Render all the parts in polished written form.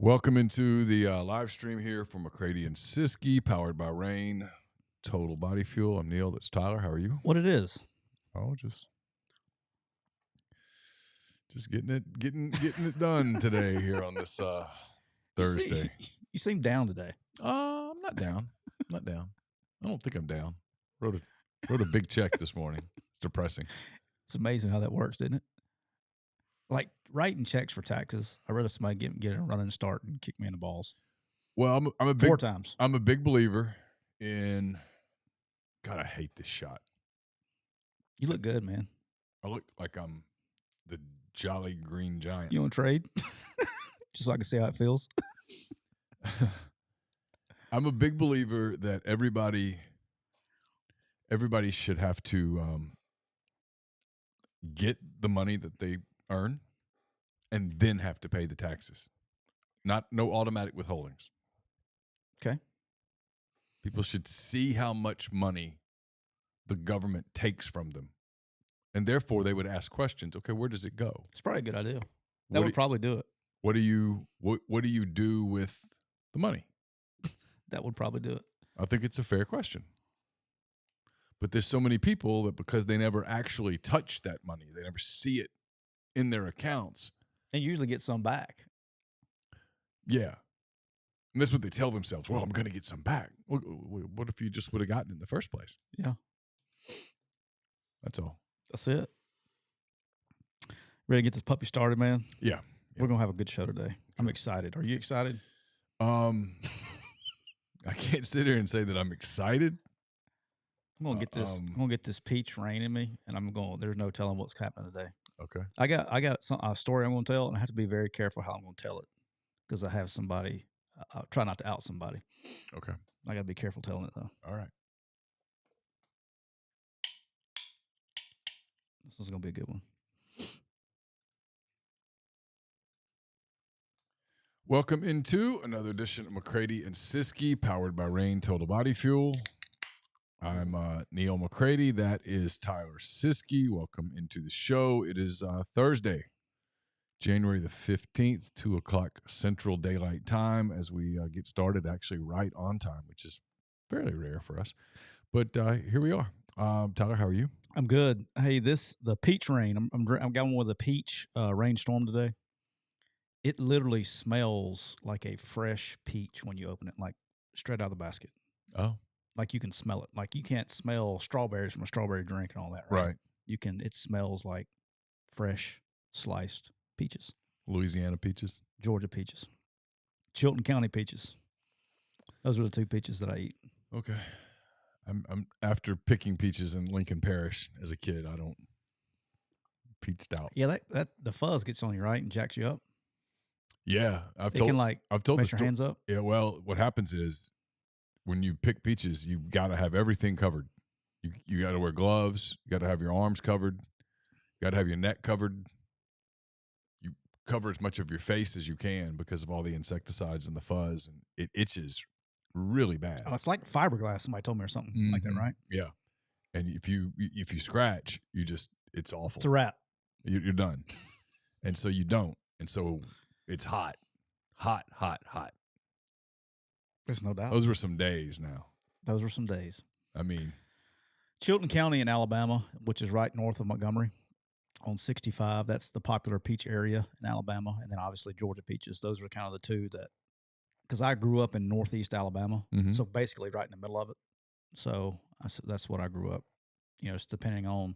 Welcome into the live stream here from McCready and Siskey, powered by Rain, Total Body Fuel. I'm Neal. That's Tyler. How are you? What it is? Oh, just getting it done today here on this Thursday. You seem down today. I'm not down. I'm not down. I don't think I'm down. Wrote a big check this morning. It's depressing. It's amazing how that works, isn't it? Like writing checks for taxes. I'd rather somebody get a running start and kick me in the balls. Well, I'm a big 4 times. I'm a big believer in. God, I hate this shot. You look good, man. I look like I'm the Jolly Green Giant. You want to trade? Just so I can see how it feels. I'm a big believer that everybody should have to get the money that they earn and then have to pay the taxes. No automatic withholdings. Okay. People should see how much money the government takes from them. And therefore they would ask questions. Okay, where does it go? It's probably a good idea. That would probably do it. What do you do with the money? That would probably do it. I think it's a fair question. But there's so many people that because they never actually touch that money, they never see it in their accounts. And usually get some back. Yeah. And that's what they tell themselves. Well, I'm going to get some back. What if you just would have gotten it in the first place? Yeah. That's all. That's it. Ready to get this puppy started, man? Yeah. We're going to have a good show today. I'm excited. Are you excited? I can't sit here and say that I'm excited. I'm gonna get this. I'm gonna get this peach rain in me, and there's no telling what's happening today. Okay. I got a story I'm gonna tell, and I have to be very careful how I'm gonna tell it because I have somebody. I'll try not to out somebody. Okay. I gotta be careful telling it though. All right. This is gonna be a good one. Welcome into another edition of McCready and Siskey, powered by Rain Total Body Fuel. I'm Neal McCready. That is Tyler Siskey. Welcome into the show. It is Thursday, January the 15th, 2 o'clock Central Daylight Time as we get started, actually right on time, which is fairly rare for us. But here we are. Tyler, how are you? I'm good. Hey, the peach rain. I'm going with a peach rainstorm today. It literally smells like a fresh peach when you open it, like straight out of the basket. Oh. Like you can smell it. Like you can't smell strawberries from a strawberry drink and all that, right? You can. It smells like fresh sliced peaches. Louisiana peaches, Georgia peaches, Chilton County peaches. Those are the 2 peaches that I eat. Okay. I'm after picking peaches in Lincoln Parish as a kid. I don't peached out. Yeah, that the fuzz gets on you, right, and jacks you up. Yeah, I've told make your hands up. Yeah, well, what happens is when you pick peaches, you got to have everything covered. You got to wear gloves. You got to have your arms covered. You got to have your neck covered. You cover as much of your face as you can because of all the insecticides and the fuzz, and it itches really bad. Oh, it's like fiberglass. Somebody told me or something like that, right? Yeah, and if you scratch, it's awful. It's a wrap. You're done, and so you don't, and so it's hot. There's no doubt. Those were some days now. Those were some days. I mean, Chilton County in Alabama, which is right north of Montgomery on 65. That's the popular peach area in Alabama. And then obviously Georgia peaches. Those are kind of the 2 that, because I grew up in northeast Alabama. Mm-hmm. So basically right in the middle of it. So that's what I grew up. You know, it's depending on,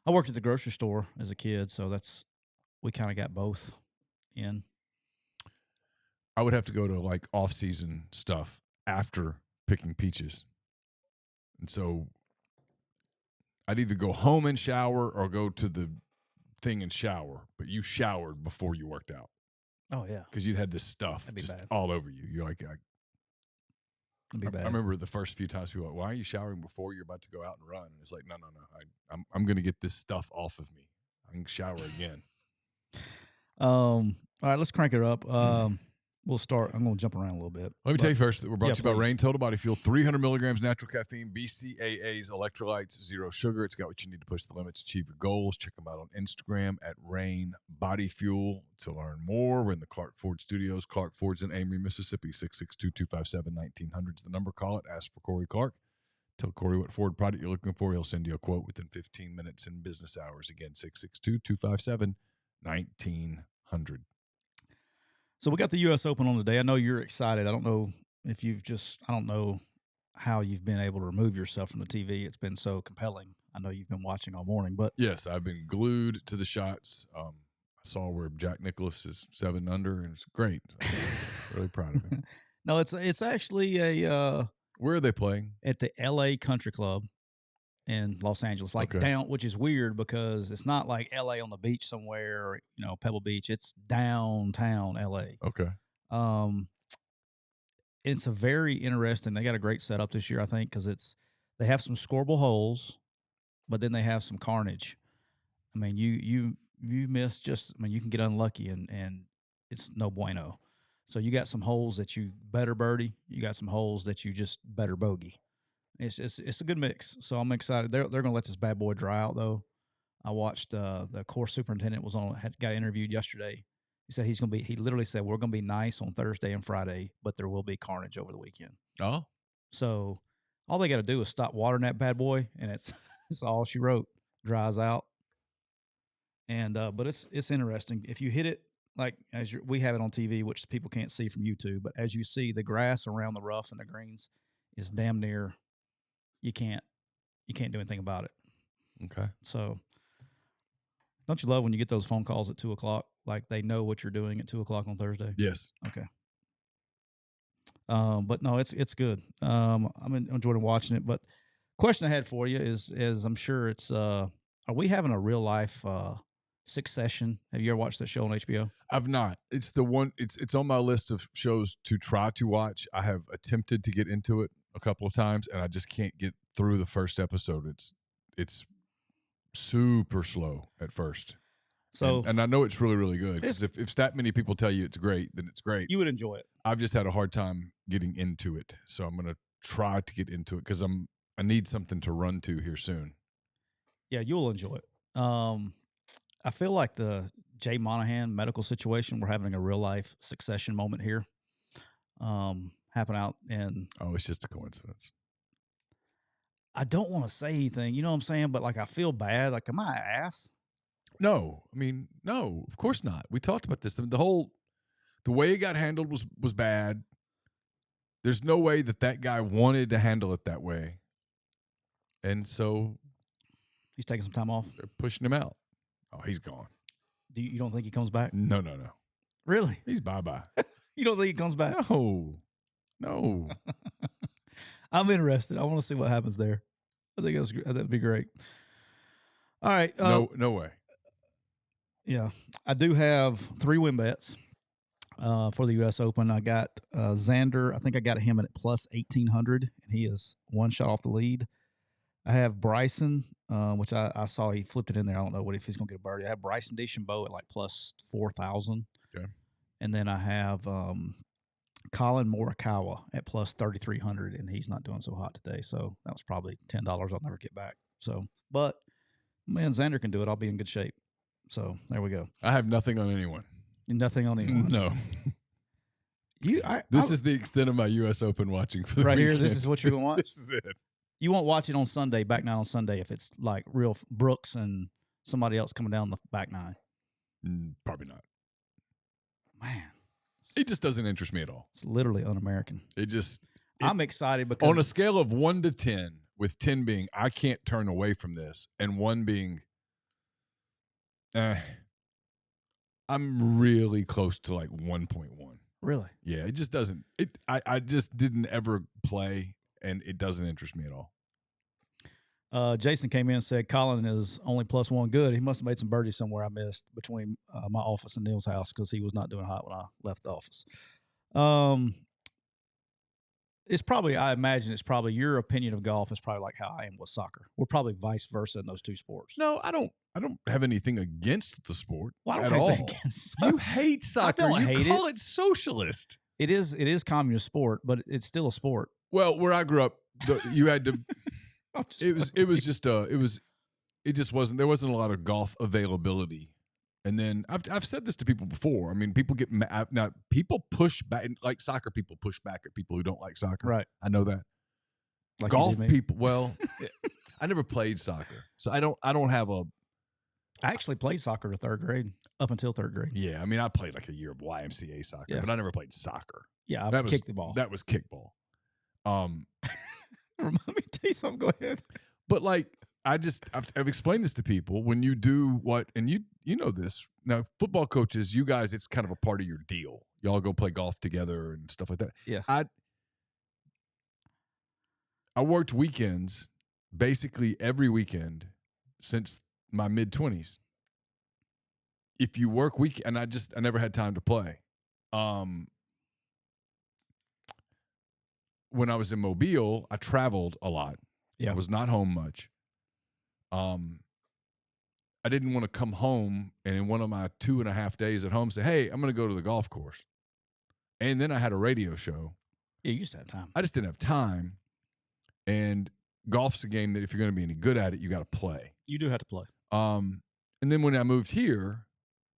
I worked at the grocery store as a kid. So we kind of got both in. I would have to go to like off-season stuff after picking peaches. And so I'd either go home and shower or go to the thing and shower. But you showered before you worked out. Oh, yeah. Because you had this stuff just bad. all over you. You're like, It'd be bad. I remember the first few times people were like, why are you showering before you're about to go out and run? And it's like, no. I'm going to get this stuff off of me. I can shower again. All right, let's crank it up. we'll start. I'm going to jump around a little bit. Let me tell you first that we're brought Yeah, to you by please. Rain Total Body Fuel. 300 milligrams natural caffeine, BCAAs, electrolytes, zero sugar. It's got what you need to push the limits, achieve your goals. Check them out on Instagram at Rain Body Fuel to learn more. We're in the Clark Ford Studios. Clark Ford's in Amory, Mississippi. 662-257-1900 is the number. Call it. Ask for Corey Clark. Tell Corey what Ford product you're looking for. He'll send you a quote within 15 minutes in business hours. Again, 662-257-1900. So we got the U.S. Open on today. I know you're excited. I don't know if I don't know how you've been able to remove yourself from the TV. It's been so compelling. I know you've been watching all morning, but yes, I've been glued to the shots. I saw where Jack Nicklaus is 7 under, and it's great. I'm really proud of him. No, it's actually a Where are they playing? At the L.A. Country Club in Los Angeles, down, which is weird because it's not like L.A. on the beach somewhere, or, Pebble Beach. It's downtown L.A. Okay. It's a very interesting. They got a great setup this year, I think, because they have some scoreable holes, but then they have some carnage. I mean, you miss you can get unlucky and it's no bueno. So you got some holes that you better birdie. You got some holes that you just better bogey. It's a good mix. So I'm excited. They're going to let this bad boy dry out though. I watched the course superintendent got interviewed yesterday. He said he literally said we're going to be nice on Thursday and Friday, but there will be carnage over the weekend. Oh, so all they got to do is stop watering that bad boy, and it's all she wrote. Dries out, and but it's interesting if you hit it like we have it on TV, which people can't see from YouTube. But as you see, the grass around the rough and the greens is damn near. You can't do anything about it. Okay. So don't you love when you get those phone calls at 2:00? Like they know what you're doing at 2:00 on Thursday. Yes. Okay. But no, it's good. I'm enjoying watching it. But question I had for you is I'm sure it's are we having a real life Succession? Have you ever watched that show on HBO? I've not. It's the one. It's on my list of shows to try to watch. I have attempted to get into it a couple of times, and I just can't get through the first episode. It's super slow at first. So, and I know it's really, really good because if that many people tell you it's great, then it's great. You would enjoy it. I've just had a hard time getting into it, so I'm going to try to get into it because I need something to run to here soon. Yeah, you'll enjoy it. I feel like the Jay Monahan medical situation, we're having a real life Succession moment here. Happen out in. Oh, it's just a coincidence. I don't want to say anything, you know what I'm saying? But like, I feel bad. Like, am I an ass? No, I mean, no, of course not. We talked about this. The way it got handled was bad. There's no way that guy wanted to handle it that way. And so he's taking some time off. They're pushing him out. Oh, he's gone. You don't think he comes back? No. Really? He's bye-bye. You don't think he comes back? No. I'm interested. I want to see what happens there. I think that'd be great. All right. No way. Yeah. I do have 3 win bets for the U.S. Open. I got Xander. I think I got him at plus 1,800, and he is one shot off the lead. I have Bryson, which I saw he flipped it in there. I don't know if he's going to get a birdie. I have Bryson DeChambeau at like plus 4,000. Okay. And then I have Colin Morikawa at plus 3,300, and he's not doing so hot today. So that was probably $10 I'll never get back. So, but man, Xander can do it. I'll be in good shape. So there we go. I have nothing on anyone. Nothing on anyone. No. This is the extent of my U.S. Open watching for the right weekend. Here. This is what you're going to watch. This is it. You won't watch it on Sunday, back nine on Sunday, if it's like real Brooks and somebody else coming down the back nine. Probably not. Man. It just doesn't interest me at all. It's literally un-American. I'm excited because on a scale of 1 to 10, with 10 being I can't turn away from this, and 1 being I'm really close to like 1.1. Really? Yeah, it just doesn't. I just didn't ever play, and it doesn't interest me at all. Jason came in and said Colin is only plus 1 good. He must have made some birdies somewhere I missed between my office and Neal's house because he was not doing hot when I left the office. It's probably, I imagine it's probably your opinion of golf is probably like how I am with soccer. We're probably vice versa in those two sports. No, I don't have anything against the sport Well, I don't at have all. anything against You hate soccer. don't You hate call it socialist. It is communist sport, but it's still a sport. Well, where I grew up, you had to. It just wasn't. There wasn't a lot of golf availability. And then I've said this to people before. I mean, people get mad. Now, people push back, like soccer people push back at people who don't like soccer. Right. I know that. Like golf people, well, I never played soccer, so I don't have a. I actually played soccer to third grade, up until third grade. Yeah, I mean, I played like a year of YMCA soccer, but I never played soccer. Yeah, I kicked the ball. That was kickball. Let me tell you something. Go ahead. But like, I've explained this to people. When you do what, and you know this now, football coaches, you guys, it's kind of a part of your deal. Y'all go play golf together and stuff like that. Yeah. I worked weekends basically every weekend since my mid-20s. If you work and I never had time to play. When I was in Mobile, I traveled a lot. Yeah. I was not home much. I didn't want to come home and in one of my 2.5 days at home say, hey, I'm going to go to the golf course. And then I had a radio show. Yeah, you just had time. I just didn't have time. And golf's a game that if you're going to be any good at it, you got to play. You do have to play. And then when I moved here,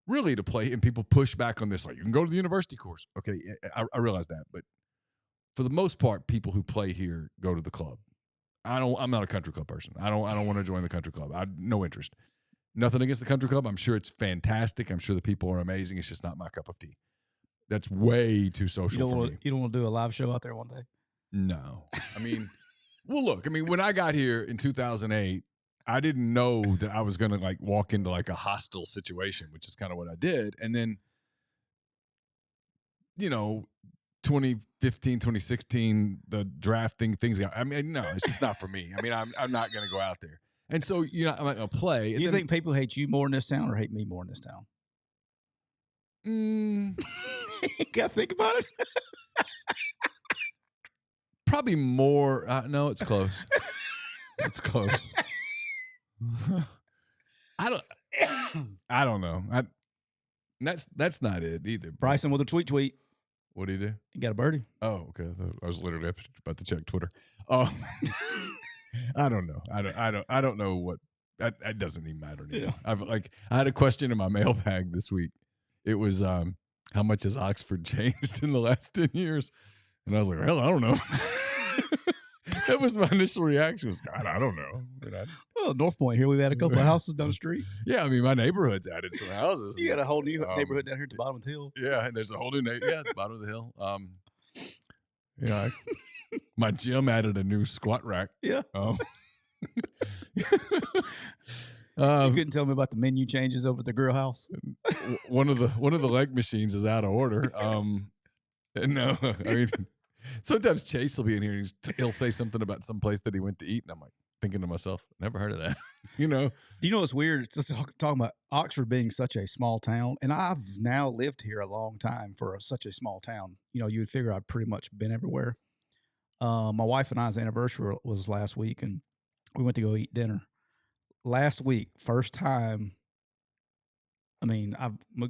really to play, and people push back on this, like, you can go to the university course. Okay, I realize that. But for the most part, people who play here go to the club. I'm not a country club person. I don't want to join the country club. No interest. Nothing against the country club. I'm sure it's fantastic. I'm sure the people are amazing. It's just not my cup of tea. That's way too social for me. You don't want to do a live show out there one day? No. I mean, well, look, when I got here in 2008, I didn't know that I was going to like walk into like a hostile situation, which is kind of what I did. And then, 2015, 2016, the drafting things got, no, it's just not for me. I'm not going to go out there. And so, I'm not going to play. Do you think people hate you more in this town or hate me more in this town? You got to think about it. Probably more. No, it's close. It's close. I don't know. That's not it either. Bryson with a tweet. What do you do? You got a birdie. Oh, okay. I was literally about to check Twitter. Oh, I don't know. I don't know what. That doesn't even matter anymore. Yeah. I had a question in my mailbag this week. It was how much has Oxford changed in the last 10 years? And I was like, well, I don't know. That was my initial reaction. Was, God, I don't know. Well, North Point here, we've had a couple of houses down the street. Yeah, my neighborhood's added some houses. You got a whole new neighborhood down here at the bottom of the hill. Yeah, and there's a whole new neighborhood at the bottom of the hill. My gym added a new squat rack. Yeah. You couldn't tell me about the menu changes over at the grill house. One of the leg machines is out of order. No, sometimes Chase will be in here and he'll say something about some place that he went to eat, and I'm like thinking to myself, never heard of that. You know what's weird? It's just talking about Oxford being such a small town, and I've now lived here a long time for such a small town. You would figure I'd pretty much been everywhere. My wife and I's anniversary was last week, and we went to go eat dinner. Last week, first time. I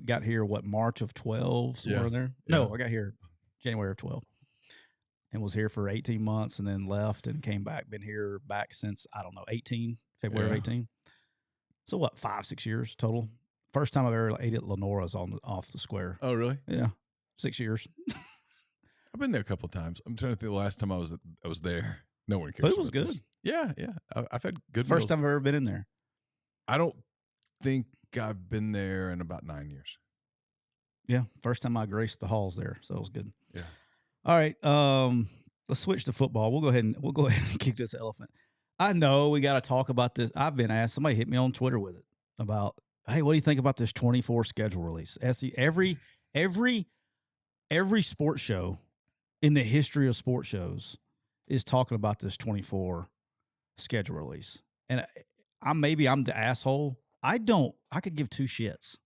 got here, March of 12, somewhere in there? Yeah. No, I got here January of 12 and was here for 18 months and then left and came back. Been here back since, February of 18. So 5-6 years total. First time I've ever ate at Lenora's off the square. Oh, really? Yeah. 6 years. I've been there a couple of times. I'm trying to think the last time I was there. No one cares. Food was good. Yeah. I've had good First meals. time I've ever been in there. I don't think I've been there in about 9 years. Yeah. First time I graced the halls there. So it was good. Yeah. All right. Let's switch to football. We'll go ahead and kick this elephant. I know we got to talk about this. I've been asked, somebody hit me on Twitter with it about, hey, what do you think about this 24 schedule release? Every sports show in the history of sports shows is talking about this 24 schedule release. And I'm the asshole. I could give two shits.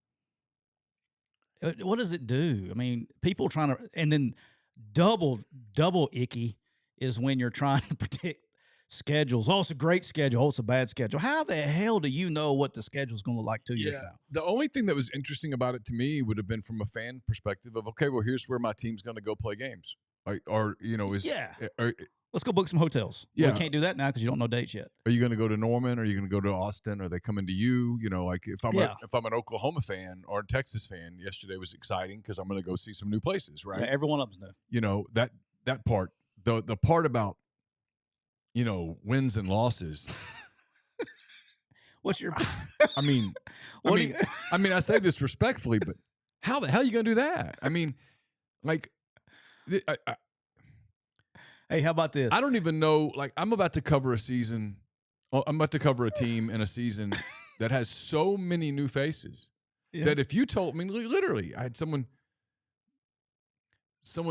What does it do? People trying to, and then double icky is when you're trying to predict schedules. Oh, it's a great schedule. Oh, it's a bad schedule. How the hell do you know what the schedule is going to look like 2 years from now? The only thing that was interesting about it to me would have been from a fan perspective of, okay, well, here's where my team's going to go play games. Let's go book some hotels. Yeah. Well, we can't do that now because you don't know dates yet. Are you going to go to Norman? Are you going to go to Austin? Are they coming to you? Like if I'm an Oklahoma fan or a Texas fan, yesterday was exciting because I'm going to go see some new places, right? Yeah, every one of them's new. That part, the part about, wins and losses. What's your? I say this respectfully, but how the hell are you going to do that? I mean, like, hey, how about this? I don't even know. Like, I'm about to cover a season. I'm about to cover a team in a season that has so many new faces that if you told me, literally, I had someone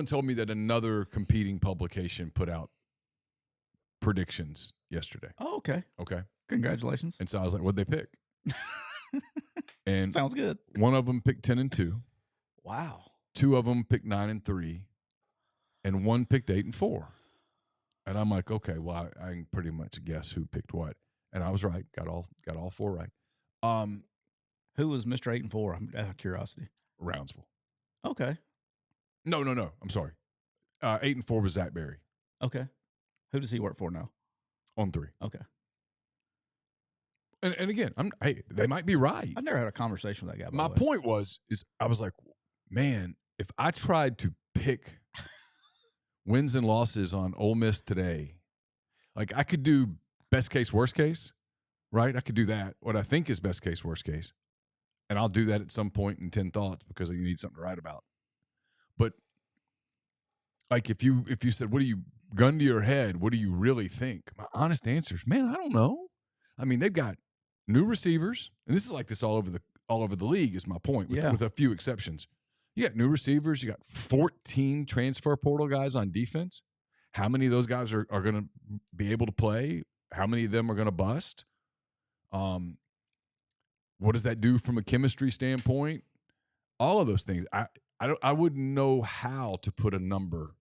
told me that another competing publication put out predictions yesterday. Oh, okay. Okay. Congratulations. And so I was like, what'd they pick? And sounds good. One of them picked 10-2. Wow. Two of them picked 9-3, and one picked 8-4. And I'm like, okay, well, I can pretty much guess who picked what. And I was right. Got all four right. Who was Mr. 8-4? I'm out of curiosity. Roundsville. Okay. No. I'm sorry. 8-4 was Zach Berry. Okay. Who does he work for now? On 3. Okay. And again, they might be right. I've never had a conversation with that guy. My point is I was like, man, if I tried to pick wins and losses on Ole Miss today, like I could do best case, worst case, right? I could do that. What I think is best case, worst case. And I'll do that at some point in 10 thoughts because you need something to write about. But like if you said, what do you gun to your head? What do you really think? My honest answer is, man, I don't know. I mean, they've got new receivers, and this is like this all over the league is my point, with a few exceptions. You got new receivers. You got 14 transfer portal guys on defense. How many of those guys are going to be able to play? How many of them are going to bust? What does that do from a chemistry standpoint? All of those things. I wouldn't know how to put a number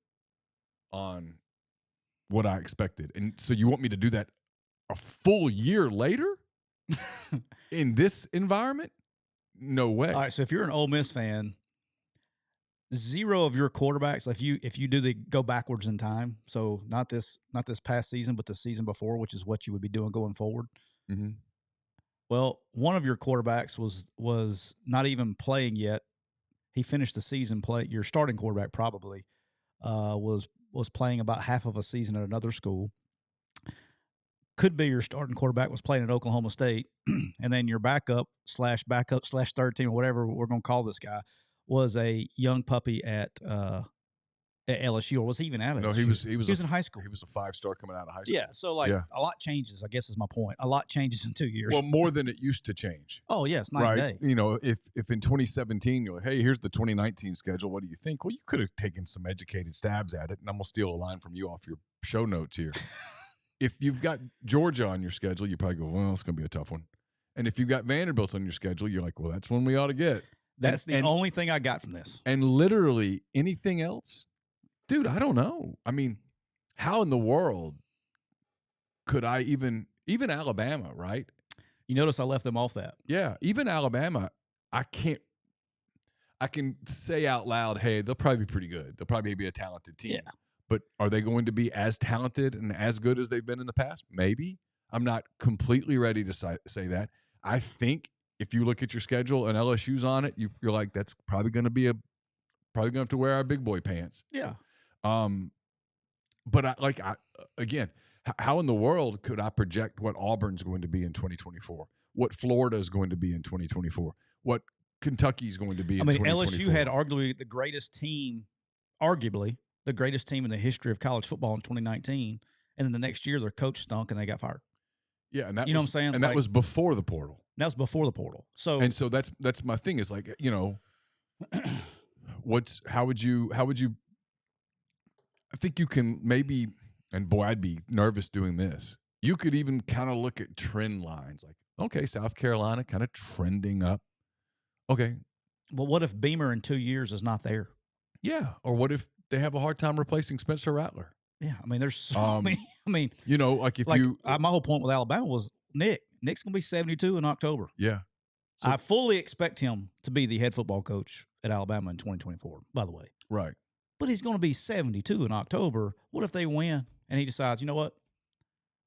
on what I expected. And so you want me to do that a full year later in this environment? No way. All right, so if you're an Ole Miss fan, 0 of your quarterbacks, if you do the go backwards in time, so not this past season, but the season before, which is what you would be doing going forward. Mm-hmm. Well, one of your quarterbacks was not even playing yet. He finished the season your starting quarterback probably was playing about half of a season at another school. Could be your starting quarterback was playing at Oklahoma State, and then your backup slash third team or whatever we're going to call this guy was a young puppy at LSU, or was he even at LSU? No, he was in high school. He was a 5-star coming out of high school. Yeah, so a lot changes, I guess is my point. A lot changes in 2 years. Well, more than it used to change. Oh, yes, night and day. If in 2017 you're like, hey, here's the 2019 schedule, what do you think? Well, you could have taken some educated stabs at it, and I'm going to steal a line from you off your show notes here. If you've got Georgia on your schedule, you probably go, well, it's going to be a tough one. And if you've got Vanderbilt on your schedule, you're like, well, that's one we ought to get. That's the only thing I got from this. And literally anything else, dude, I don't know. I mean, how in the world could I even Alabama, right? You notice I left them off that. Yeah, even Alabama, I can say out loud, hey, they'll probably be pretty good. They'll probably be a talented team. Yeah. But are they going to be as talented and as good as they've been in the past? Maybe. I'm not completely ready to say that. I think if you look at your schedule and LSU's on it, you're like, that's probably going to have to wear our big boy pants. Yeah. But again, how in the world could I project what Auburn's going to be in 2024? What Florida is going to be in 2024? What Kentucky's going to be in 2024? LSU had arguably the greatest team in the history of college football in 2019, and then the next year their coach stunk and they got fired. Yeah, and that know what I'm saying? And that was before the portal. That was before the portal. So that's my thing is like, how would you I think you can maybe, and boy, I'd be nervous doing this. You could even kind of look at trend lines like, okay, South Carolina kind of trending up. Okay. Well, what if Beamer in 2 years is not there? Yeah. Or what if they have a hard time replacing Spencer Rattler? Yeah, I mean, there's so Um, many. I mean, You know, like if like you, my whole point with Alabama was Nick's going to be 72 in October. yeah. So, I fully expect him to be the head football coach at Alabama in 2024, by the way. right. But he's going to be 72 in October. What if they win and he decides, you know what?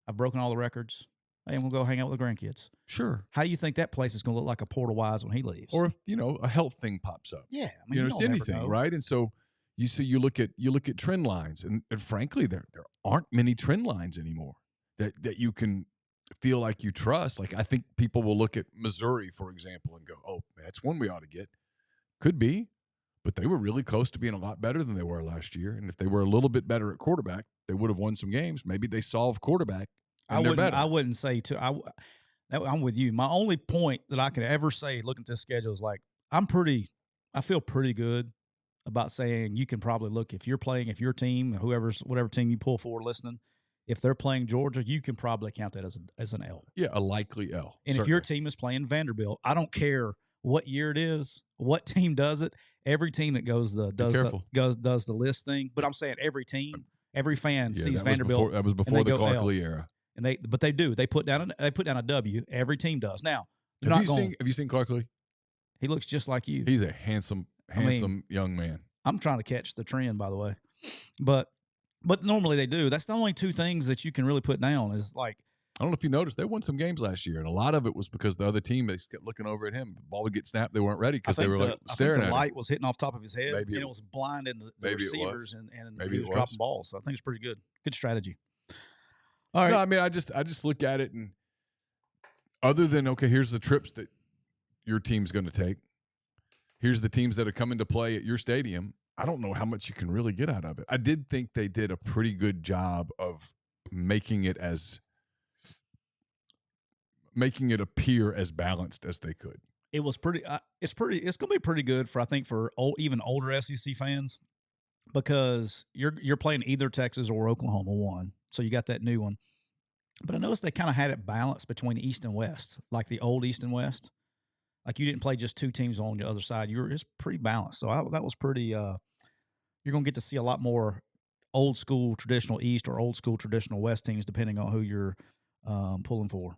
I've broken all the records. Hey, I'm going to go hang out with the grandkids. Sure. How do you think that place is going to look like a Porter Wise when he leaves? Or if, a health thing pops up. Yeah, I mean, You you know, don't it's ever anything, know. right? And so you look at trend lines, and frankly, there aren't many trend lines anymore that you can feel like you trust. Like I think people will look at Missouri, for example, and go, "Oh, that's one we ought to get." Could be, but they were really close to being a lot better than they were last year. And if they were a little bit better at quarterback, they would have won some games. Maybe they solved quarterback, and they're better. I wouldn't say to I'm with you. My only point that I could ever say looking at this schedule is like I feel pretty good about saying you can probably look if your team, whatever team you pull for listening, if they're playing Georgia, you can probably count that as an L. Yeah, a likely L. And certainly. if your team is playing Vanderbilt, I don't care what year it is, what team does it. Every team that does the list thing, but I'm saying every team, every fan sees Vanderbilt. That was before the Clarkley era. And they put down a W. Every team does. Now, have you seen Clarkley? He looks just like you. He's a handsome young man. I'm trying to catch the trend, by the way, but normally they do. That's the only two things that you can really put down. Is like I don't know if you noticed, they won some games last year, and a lot of it was because the other team, they just kept looking over at him. The ball would get snapped, they weren't ready because they were staring at him. The light was hitting off top of his head, and it was blinding the receivers, and he was dropping balls. So I think it's pretty good. Good strategy. All right. No, I mean, I just look at it, and other than, okay, here's the trips that your team's going to take. Here's the teams that are coming to play at your stadium. I don't know how much you can really get out of it. I did think they did a pretty good job of making it appear as balanced as they could. It was pretty. It's going to be pretty good for even older SEC fans, because you're playing either Texas or Oklahoma one, so you got that new one. But I noticed they kind of had it balanced between East and West, like the old East and West. Like you didn't play just two teams on the other side. It's pretty balanced. So that was pretty. You're going to get to see a lot more old school traditional East or old school traditional West teams, depending on who you're pulling for.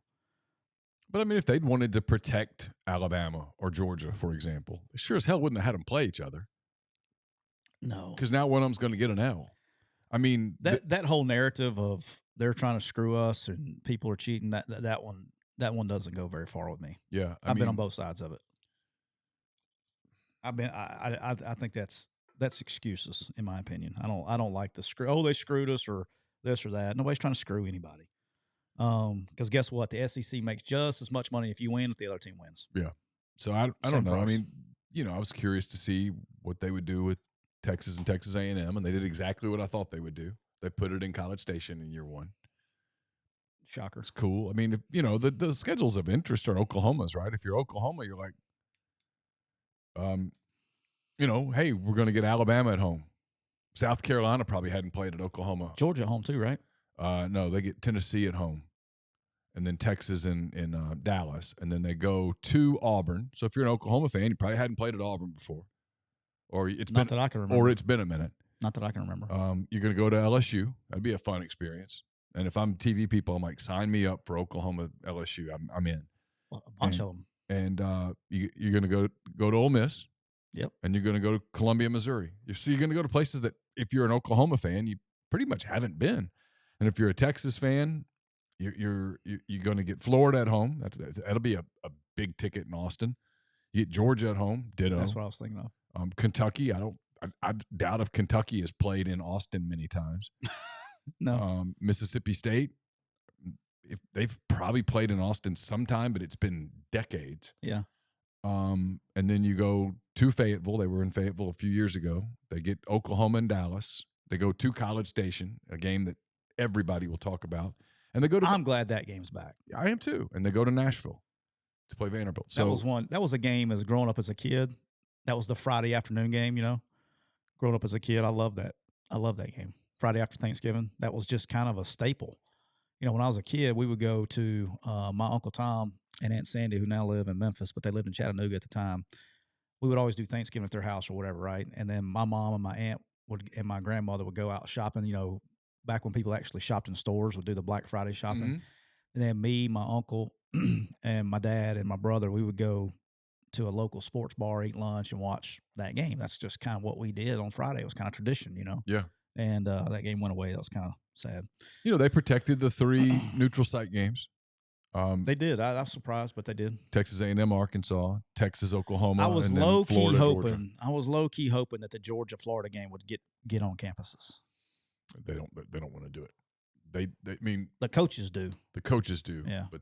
But I mean, if they'd wanted to protect Alabama or Georgia, for example, they sure as hell wouldn't have had them play each other. No, because now one of them's going to get an L. I mean, that whole narrative of they're trying to screw us and people are cheating, that one doesn't go very far with me. Yeah, I've been on both sides of it. I think that's excuses, in my opinion. I don't like the screw. Oh, they screwed us or this or that. Nobody's trying to screw anybody. Because guess what? The SEC makes just as much money if you win if the other team wins. Yeah. So I don't know. Price. I mean, I was curious to see what they would do with Texas and Texas A&M, and they did exactly what I thought they would do. They put it in College Station in year one. Shocker. It's cool. I mean, the schedules of interest are Oklahoma's, right? If you're Oklahoma, you're like, hey, we're going to get Alabama at home. South Carolina probably hadn't played at Oklahoma. Georgia at home too, right? No, they get Tennessee at home, and then Texas in Dallas, and then they go to Auburn. So if you're an Oklahoma fan, you probably hadn't played at Auburn before, or that I can remember, or it's been a minute. Not that I can remember. You're going to go to LSU. That'd be a fun experience. And if I'm TV people, I'm like, sign me up for Oklahoma LSU. I'm in. Well, a bunch of them. And you're going to go to Ole Miss. Yep. And you're going to go to Columbia, Missouri. You're going to go to places that, if you're an Oklahoma fan, you pretty much haven't been. And if you're a Texas fan, you're going to get Florida at home. That'll be a big ticket in Austin. You get Georgia at home. Ditto. That's what I was thinking of. Kentucky. I doubt if Kentucky has played in Austin many times. No. Mississippi State. If they've probably played in Austin sometime, but it's been decades. Yeah. And then you go to Fayetteville. They were in Fayetteville a few years ago. They get Oklahoma and Dallas. They go to College Station, a game that everybody will talk about. And they go to. I'm glad that game's back. I am too. And they go to Nashville to play Vanderbilt. So that was a game as growing up as a kid. That was the Friday afternoon game. Growing up as a kid, I love that. I love that game. Friday after Thanksgiving. That was just kind of a staple. When I was a kid, we would go to my Uncle Tom and Aunt Sandy, who now live in Memphis, but they lived in Chattanooga at the time. We would always do Thanksgiving at their house or whatever, right? And then my mom and my aunt and my grandmother would go out shopping, back when people actually shopped in stores, would do the Black Friday shopping. Mhm. And then me, my uncle, and my dad and my brother, we would go to a local sports bar, eat lunch, and watch that game. That's just kind of what we did on Friday. It was kind of tradition, you know. Yeah. And that game went away. That was kind of sad. You know, they protected the 3 neutral site games. They did. I was surprised, but they did. Texas A&M, Arkansas, Texas, Oklahoma, I was and then low key Florida, hoping. Georgia. I was low key hoping that the Georgia Florida game would get on campuses. They don't want to do it. They I mean The coaches do. the coaches do, Yeah. but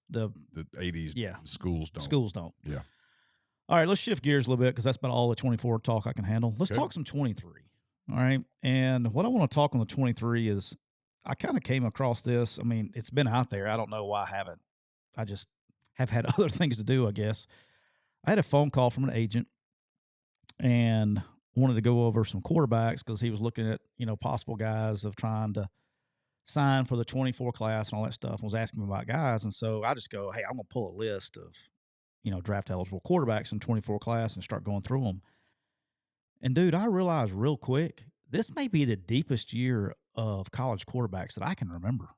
The the 80s Yeah. schools don't. schools don't. Yeah. All right, let's shift gears a little bit because that's about all the 24 talk I can handle. Let's Okay. talk some 23. All right. And what I want to talk on the 23 is I kind of came across this. I mean, it's been out there. I don't know why I haven't. I just have had other things to do, I guess. I had a phone call from an agent and wanted to go over some quarterbacks because he was looking at, possible guys of trying to sign for the 24 class and all that stuff and was asking me about guys. And so I just go, hey, I'm going to pull a list of, draft eligible quarterbacks in 24 class and start going through them. And dude, I realized real quick, this may be the deepest year of college quarterbacks that I can remember.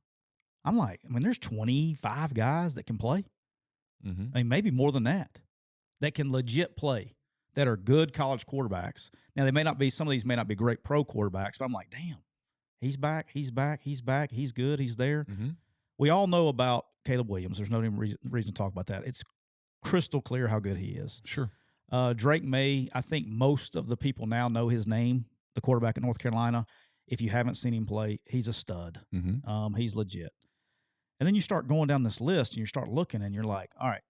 I'm like, there's 25 guys that can play. Mm-hmm. Maybe more than that can legit play, that are good college quarterbacks. Now, some of these may not be great pro quarterbacks, but I'm like, damn, he's back, he's good, he's there. Mm-hmm. We all know about Caleb Williams. There's no reason to talk about that. It's crystal clear how good he is. Sure. Drake May, I think most of the people now know his name, the quarterback at North Carolina. If you haven't seen him play, he's a stud. Mm-hmm. He's legit. And then you start going down this list and you start looking and you're like, all right,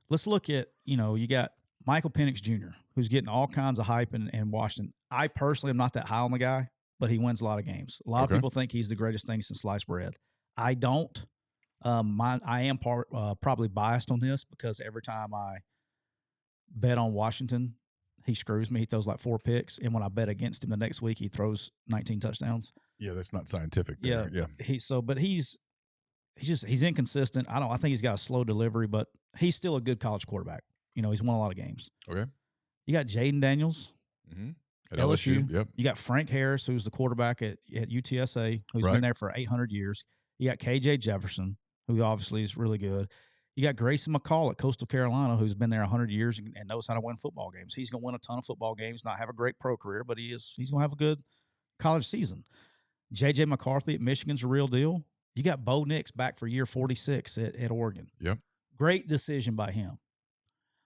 let's look at, you got Michael Penix Jr., who's getting all kinds of hype in Washington. I personally am not that high on the guy, but he wins a lot of games. A lot of people think he's the greatest thing since sliced bread. I don't. I am probably biased on this because every time I bet on Washington, he screws me. He throws like 4 picks, and when I bet against him the next week, he throws 19 touchdowns. Yeah, that's not scientific. There. Yeah. But he's inconsistent. I think he's got a slow delivery, but he's still a good college quarterback. He's won a lot of games. Okay. You got Jaden Daniels. Mm-hmm. At LSU. Yep. You got Frank Harris, who's the quarterback at UTSA, who's been there for 800 years. You got KJ Jefferson, who obviously is really good. You got Grayson McCall at Coastal Carolina, who's been there 100 years and knows how to win football games. He's going to win a ton of football games, not have a great pro career, but he's going to have a good college season. J.J. McCarthy at Michigan's a real deal. You got Bo Nix back for year 46 at Oregon. Yep. Great decision by him.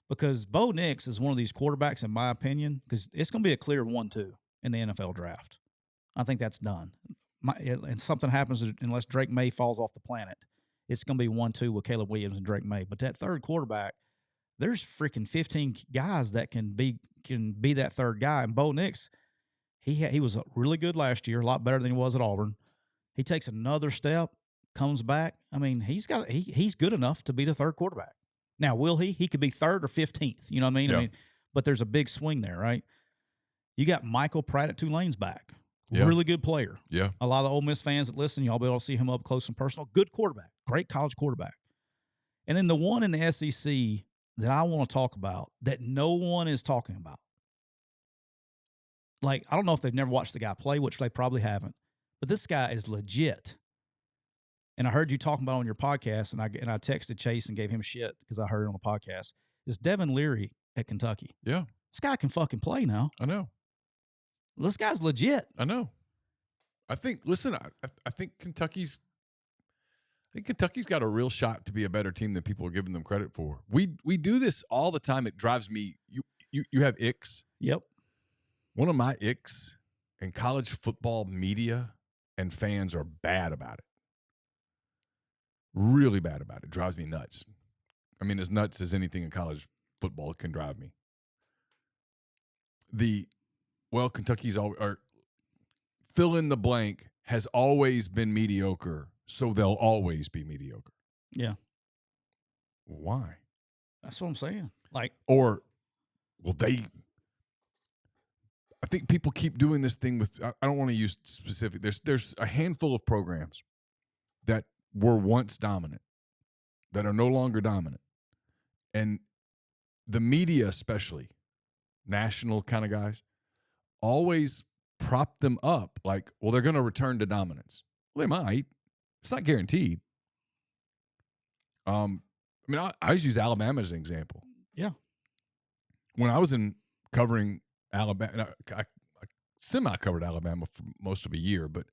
Because Bo Nix is one of these quarterbacks, in my opinion, because it's going to be a clear 1-2 in the NFL draft. I think that's done. And something happens unless Drake May falls off the planet. It's going to be 1-2 with Caleb Williams and Drake May. But that third quarterback, there's freaking 15 guys that can be that third guy. And Bo Nix, he was really good last year, a lot better than he was at Auburn. He takes another step, comes back. He's good enough to be the third quarterback. Now, will he? He could be third or 15th. You know what I mean? Yeah. But there's a big swing there, right? You got Michael Pratt at Tulane's back. Yeah. Really good player. Yeah. A lot of the Ole Miss fans that listen, y'all be able to see him up close and personal. Good quarterback. Great college quarterback. And then the one in the SEC that I want to talk about that no one is talking about. Like, I don't know if they've never watched the guy play, which they probably haven't. But this guy is legit. And I heard you talking about it on your podcast, and I texted Chase and gave him shit because I heard it on the podcast. Is Devin Leary at Kentucky. Yeah. This guy can fucking play now. I know. This guy's legit. I know. I think Kentucky's got a real shot to be a better team than people are giving them credit for. We do this all the time. It drives me. You have icks. Yep. One of my icks in college football media and fans are bad about it. Really bad about it. Drives me nuts. I mean, as nuts as anything in college football can drive me. Kentucky's or fill in the blank has always been mediocre, so they'll always be mediocre. Yeah. Why? That's what I'm saying. I think people keep doing this thing with, I don't want to use specific. There's a handful of programs that were once dominant that are no longer dominant. And the media, especially national kind of guys, always prop them up like, well, they're going to return to dominance. Well, they might. It's not guaranteed. I mean, I always use Alabama as an example. Yeah. When I was covering Alabama, I semi-covered Alabama for most of a year, but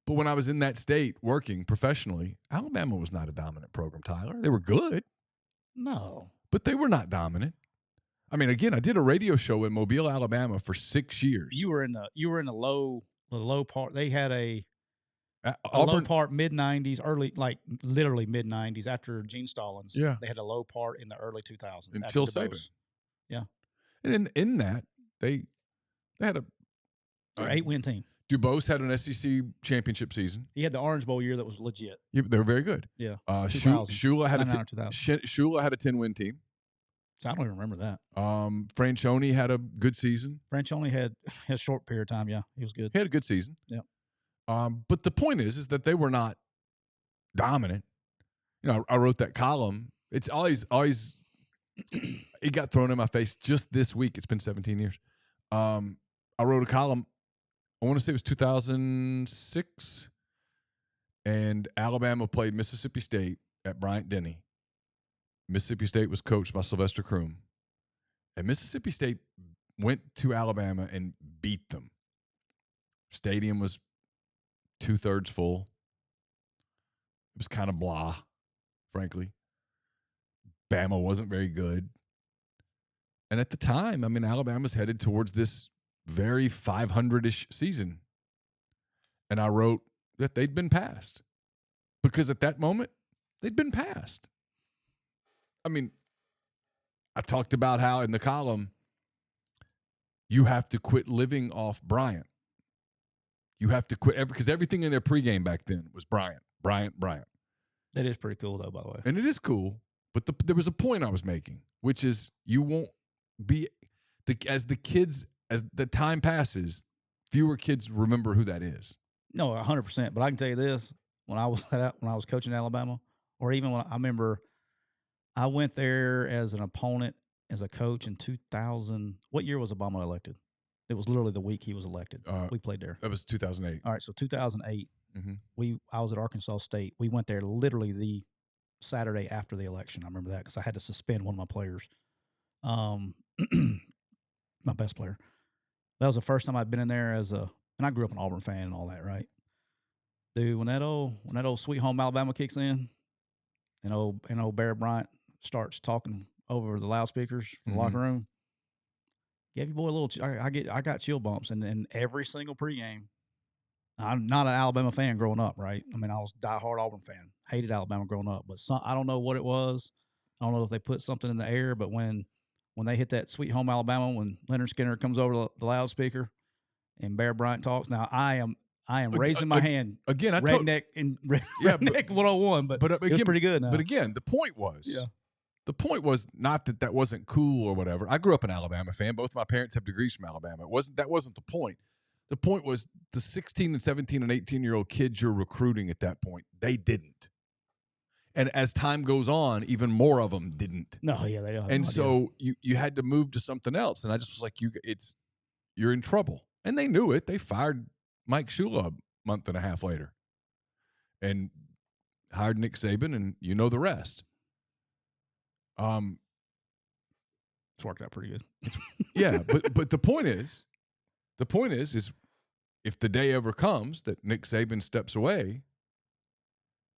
when I was in that state working professionally, Alabama was not a dominant program, Tyler. They were good. No. But they were not dominant. I mean, again, I did a radio show in Mobile, Alabama for 6 years. You were in the low part. They had a Auburn, low part mid-90s, early, like literally mid-90s after Gene Stallings. Yeah. They had a low part in the early 2000s. Until Saban. Yeah. And in that, they had an 8-win team. Dubose had an SEC championship season. He had the Orange Bowl year that was legit. Yeah, they were very good. Yeah. Shula had 2000. Shula had a 10-win team. So I don't even remember that. Franchione had a good season. Franchione had a short period of time. Yeah, he was good. He had a good season. Yeah. But the point is that they were not dominant. You know, I wrote that column. It's always it got thrown in my face just this week. It's been 17 years. I wrote a column. I want to say it was 2006, and Alabama played Mississippi State at Bryant-Denny. Mississippi State was coached by Sylvester Croom, and Mississippi State went to Alabama and beat them. Stadium was 2/3 full. It was kind of blah, frankly. Bama wasn't very good. And at the time, I mean, Alabama's headed towards this very 500-ish season. And I wrote that they'd been passed. Because at that moment, they'd been passed. I mean, I talked about how in the column, you have to quit living off Bryant. You have to quit because everything in their pregame back then was Bryant. That is pretty cool, though, by the way. And it is cool. But there was a point I was making, which is you won't be as the time passes, fewer kids remember who that is. No, 100%. But I can tell you this: when I was coaching Alabama, or even when I remember, I went there as an opponent as a coach in 2000. What year was Obama elected? It was literally the week he was elected. We played there. That was 2008. All right, so 2008. Mm-hmm. I was at Arkansas State. We went there literally the Saturday after the election. I remember that because I had to suspend one of my players, my best player. That was the first time I'd been in there and I grew up an Auburn fan and all that, right? Dude, when that old Sweet Home Alabama kicks in, and old Bear Bryant starts talking over the loudspeakers from the locker room, give your boy a little. I got chill bumps, and every single pregame. I'm not an Alabama fan growing up, right? I mean, I was a diehard Auburn fan. Hated Alabama growing up, but I don't know what it was. I don't know if they put something in the air, but when they hit that Sweet Home Alabama, when Leonard Skinner comes over the loudspeaker and Bear Bryant talks, now I am raising my hand again. Redneck 101, but again, it was pretty good. Now. But again, the point was not that wasn't cool or whatever. I grew up an Alabama fan. Both my parents have degrees from Alabama. That wasn't the point. The point was the 16 and 17 and 18-year-old kids you're recruiting at that point, they didn't. And as time goes on, even more of them didn't. No, yeah, they don't. And so you had to move to something else. And I just was like, you're in trouble. And they knew it. They fired Mike Shula a month and a half later and hired Nick Saban, and you know the rest. It's worked out pretty good. Yeah, but the point is if the day ever comes that Nick Saban steps away,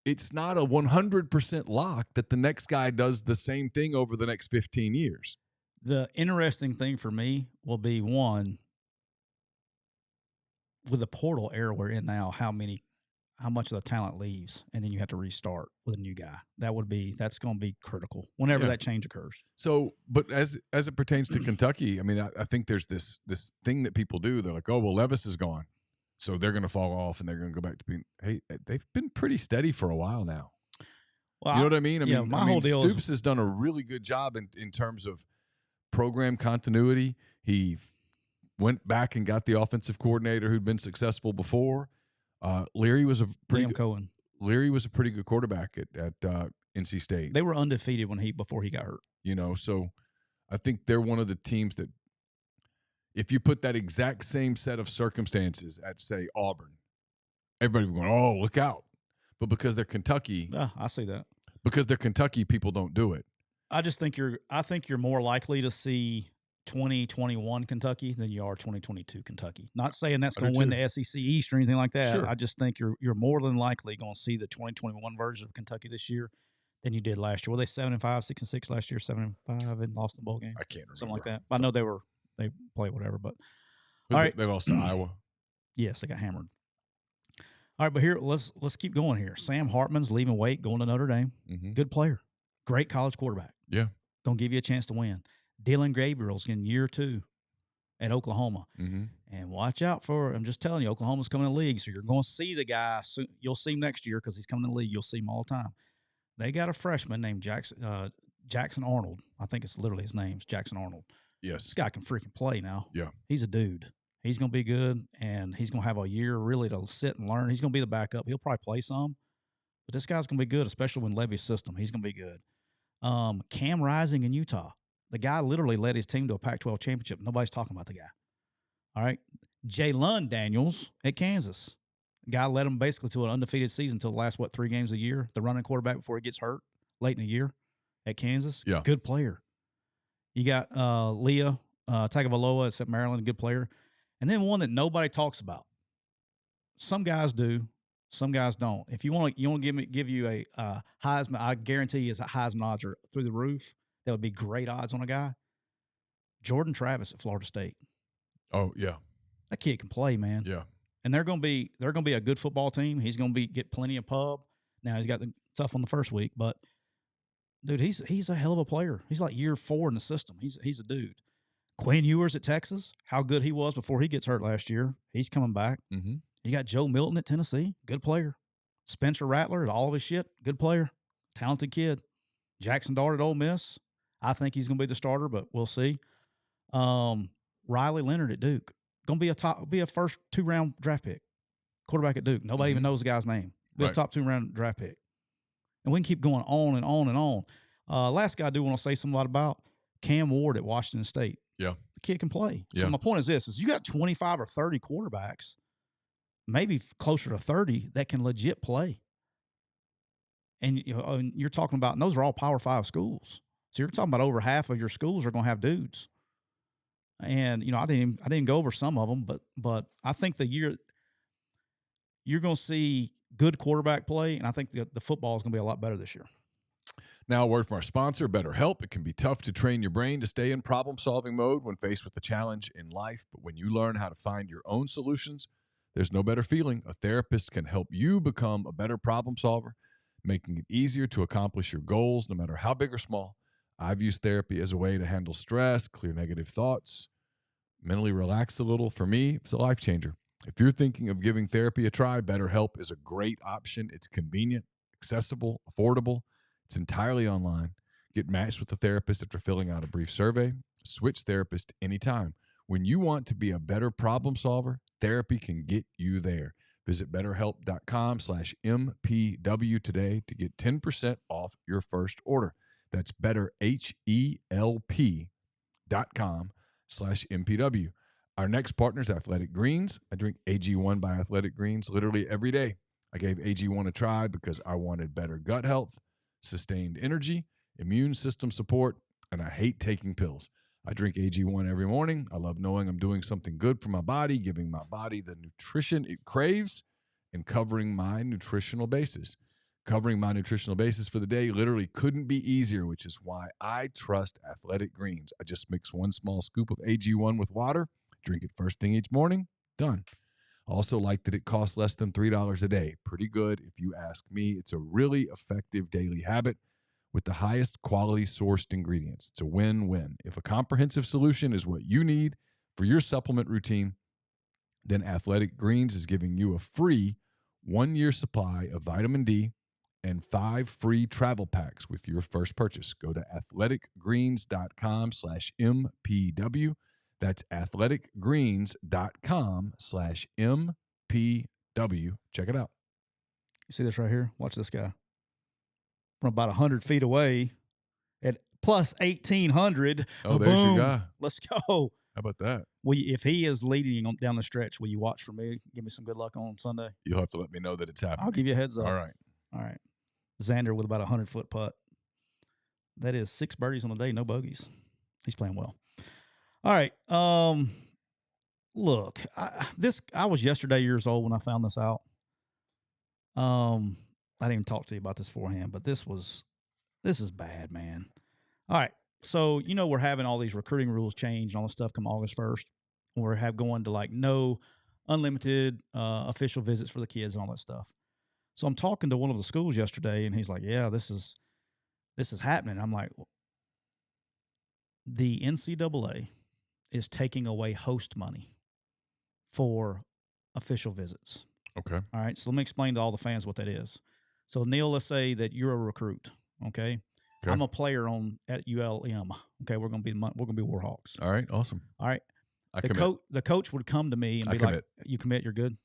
it's not a 100% lock that the next guy does the same thing over the next 15 years. The interesting thing for me will be, one, with the portal era we're in now, how much of the talent leaves, and then you have to restart with a new guy. That's going to be critical whenever that change occurs. So, but as it pertains to Kentucky, I mean, I think there's this thing that people do. They're like, oh, well, Levis is gone, so they're going to fall off and they're going to go back to being. Hey, they've been pretty steady for a while now. Well, you know what I mean? My whole deal Stoops has done a really good job in terms of program continuity. He went back and got the offensive coordinator who'd been successful before. Leary was a pretty good quarterback at NC State. They were undefeated before he got hurt. You know, so I think they're one of the teams that If you put that exact same set of circumstances at, say, Auburn, everybody would be going, oh, look out. But because they're Kentucky, I see that. Because they're Kentucky, people don't do it. I think you're more likely to see 2021 Kentucky than you are 2022 Kentucky. Not saying that's going to win the SEC East or anything like that. Sure. I just think you're more than likely going to see the 2021 version of Kentucky this year than you did last year. Were they 7-5, 6-6 last year? 7-5 and lost the bowl game. I can't remember. Something like that. I know they played whatever, but all right. They lost to Iowa. Yes, they got hammered. All right, but here let's keep going here. Sam Hartman's leaving Wake, going to Notre Dame. Mm-hmm. Good player, great college quarterback. Yeah, gonna give you a chance to win. Dylan Gabriel's in year 2 at Oklahoma, and watch out for. I'm just telling you, Oklahoma's coming in the league, so you're going to see the guy soon. You'll see him next year because he's coming in the league. You'll see him all the time. They got a freshman named Jackson Arnold. I think it's literally his name's Jackson Arnold. Yes, this guy can freaking play now. Yeah, he's a dude. He's going to be good, and he's going to have a year really to sit and learn. He's going to be the backup. He'll probably play some, but this guy's going to be good, especially when Levy's system. He's going to be good. Cam Rising in Utah. The guy literally led his team to a Pac-12 championship. Nobody's talking about the guy. All right. Jalen Daniels at Kansas. The guy led them basically to an undefeated season until the last, 3 games a year. The running quarterback before he gets hurt late in the year at Kansas. Yeah. Good player. You got Leah Tagovailoa at Maryland, good player. And then one that nobody talks about. Some guys do, some guys don't. If you want to give you a Heisman, I guarantee you his Heisman odds are through the roof. That would be great odds on a guy. Jordan Travis at Florida State. Oh yeah, that kid can play, man. Yeah, and they're going to be a good football team. He's going to get plenty of pub. Now he's got the tough on the first week, but dude, he's a hell of a player. He's like year 4 in the system. He's a dude. Quinn Ewers at Texas, how good he was before he gets hurt last year. He's coming back. Mm-hmm. You got Joe Milton at Tennessee, good player. Spencer Rattler at all of his shit, good player. Talented kid. Jackson Dart at Ole Miss. I think he's going to be the starter, but we'll see. Riley Leonard at Duke. Going to be a first 2-round draft pick. Quarterback at Duke. Nobody even knows the guy's name. Be a top 2-round draft pick. And we can keep going on and on and on. Last guy I do want to say something about, Cam Ward at Washington State. Yeah. The kid can play. Yeah. So my point is this, is you got 25 or 30 quarterbacks, maybe closer to 30, that can legit play. And you're talking about, and those are all Power 5 schools. So you're talking about over half of your schools are going to have dudes. And, I didn't go over some of them, but I think you're going to see good quarterback play, and I think the football is going to be a lot better this year. Now, a word from our sponsor, BetterHelp. It can be tough to train your brain to stay in problem-solving mode when faced with a challenge in life, but when you learn how to find your own solutions, there's no better feeling. A therapist can help you become a better problem solver, making it easier to accomplish your goals, no matter how big or small. I've used therapy as a way to handle stress, clear negative thoughts, mentally relax a little. For me, it's a life changer. If you're thinking of giving therapy a try, BetterHelp is a great option. It's convenient, accessible, affordable. It's entirely online. Get matched with a therapist after filling out a brief survey. Switch therapist anytime. When you want to be a better problem solver, therapy can get you there. Visit BetterHelp.com/MPW today to get 10% off your first order. That's BetterHelp.com/MPW. Our next partner is Athletic Greens. I drink AG1 by Athletic Greens literally every day. I gave AG1 a try because I wanted better gut health, sustained energy, immune system support, and I hate taking pills. I drink AG1 every morning. I love knowing I'm doing something good for my body, giving my body the nutrition it craves, and covering my nutritional bases. Covering my nutritional basis for the day literally couldn't be easier, which is why I trust Athletic Greens. I just mix 1 small scoop of AG1 with water, drink it first thing each morning, done. I also like that it costs less than $3 a day. Pretty good if you ask me. It's a really effective daily habit with the highest quality sourced ingredients. It's a win-win. If a comprehensive solution is what you need for your supplement routine, then Athletic Greens is giving you a free 1-year supply of vitamin D and 5 free travel packs with your first purchase. Go to athleticgreens.com/MPW. That's athleticgreens.com/MPW. Check it out. You see this right here? Watch this guy. From about 100 feet away at plus 1,800. Oh, there's your guy. Let's go. How about that? If he is leading down the stretch, will you watch for me? Give me some good luck on Sunday. You'll have to let me know that it's happening. I'll give you a heads up. All right. All right. Xander with about 100-foot putt. That is 6 birdies on the day, no bogeys. He's playing well. All right. Look, I was yesterday years old when I found this out. I didn't even talk to you about this beforehand, but this is bad, man. All right. So, we're having all these recruiting rules change and all this stuff come August 1st. We're going to like no unlimited official visits for the kids and all that stuff. So I'm talking to one of the schools yesterday, and he's like, yeah, this is happening. I'm like, the NCAA is taking away host money for official visits. Okay. All right. So let me explain to all the fans what that is. So, Neal, let's say that you're a recruit. Okay. I'm a player at ULM. Okay. We're gonna be Warhawks. All right. Awesome. All right. The coach would come to me and be like, you commit, you're good.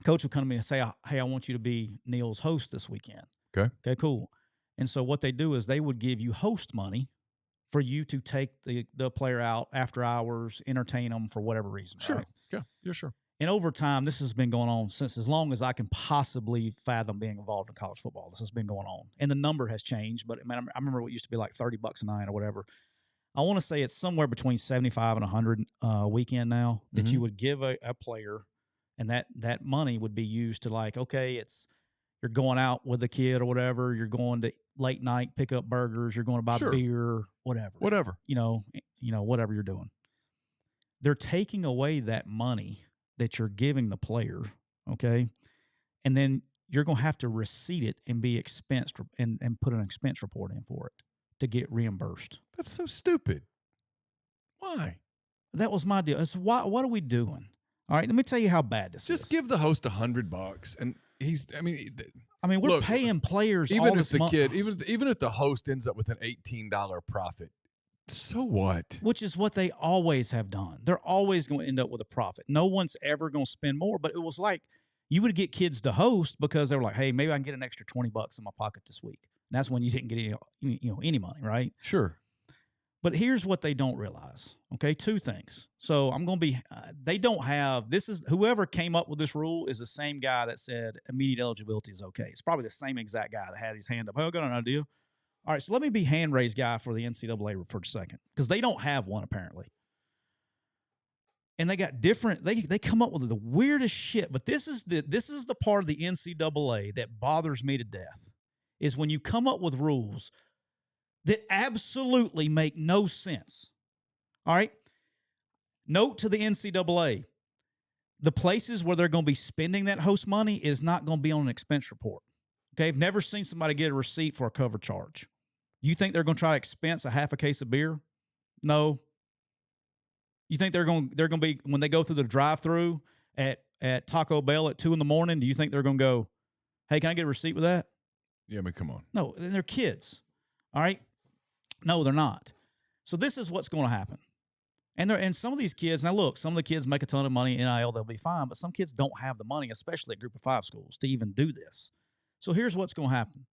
Coach would come to me and say, hey, I want you to be Neal's host this weekend. Okay. Okay, cool. And so what they do is they would give you host money for you to take the player out after hours, entertain them for whatever reason. Sure. Right? Yeah, sure. And over time, this has been going on since as long as I can possibly fathom being involved in college football. This has been going on. And the number has changed, but I remember what used to be like $30 a night or whatever. I want to say it's somewhere between 75 and 100 a weekend now that you would give a player, and that money would be used to like, okay, you're going out with a kid or whatever, you're going to late night pick up burgers, you're going to buy beer, whatever. Whatever you're doing. They're taking away that money that you're giving the player, okay? And then you're going to have to receipt it and be expensed and put an expense report in for it to get reimbursed. That's so stupid. Why? That was my deal. It's what are we doing? All right, let me tell you how bad this is. Just give the host $100, and we're paying players even all if this the money. kid, even if the host ends up with an $18 profit, so what? Which is what they always have done. They're always going to end up with a profit. No one's ever going to spend more. But it was like you would get kids to host because they were like, "Hey, maybe I can get an extra $20 in my pocket this week." And that's when you didn't get any money, right? Sure. But here's what they don't realize. Okay, 2 things. So I'm going to be. They don't have. This is whoever came up with this rule is the same guy that said immediate eligibility is okay. It's probably the same exact guy that had his hand up. Hey, I got an idea. All right, so let me be hand raised guy for the NCAA for a second because they don't have one apparently. And they got different. They come up with the weirdest shit. But this is the part of the NCAA that bothers me to death is when you come up with rules that absolutely make no sense. All right. Note to the NCAA: the places where they're going to be spending that host money is not going to be on an expense report. Okay, I've never seen somebody get a receipt for a cover charge. You think they're going to try to expense a half a case of beer? No. You think they're going to be, when they go through the drive-through at Taco Bell at 2 a.m, do you think they're going to go, hey, can I get a receipt with that? Yeah, come on. No, they're kids. All right? No, they're not. So this is what's going to happen. And some of these kids, now look, some of the kids make a ton of money in NIL, they'll be fine, but some kids don't have the money, especially at Group of 5 schools, to even do this. So here's what's going to happen.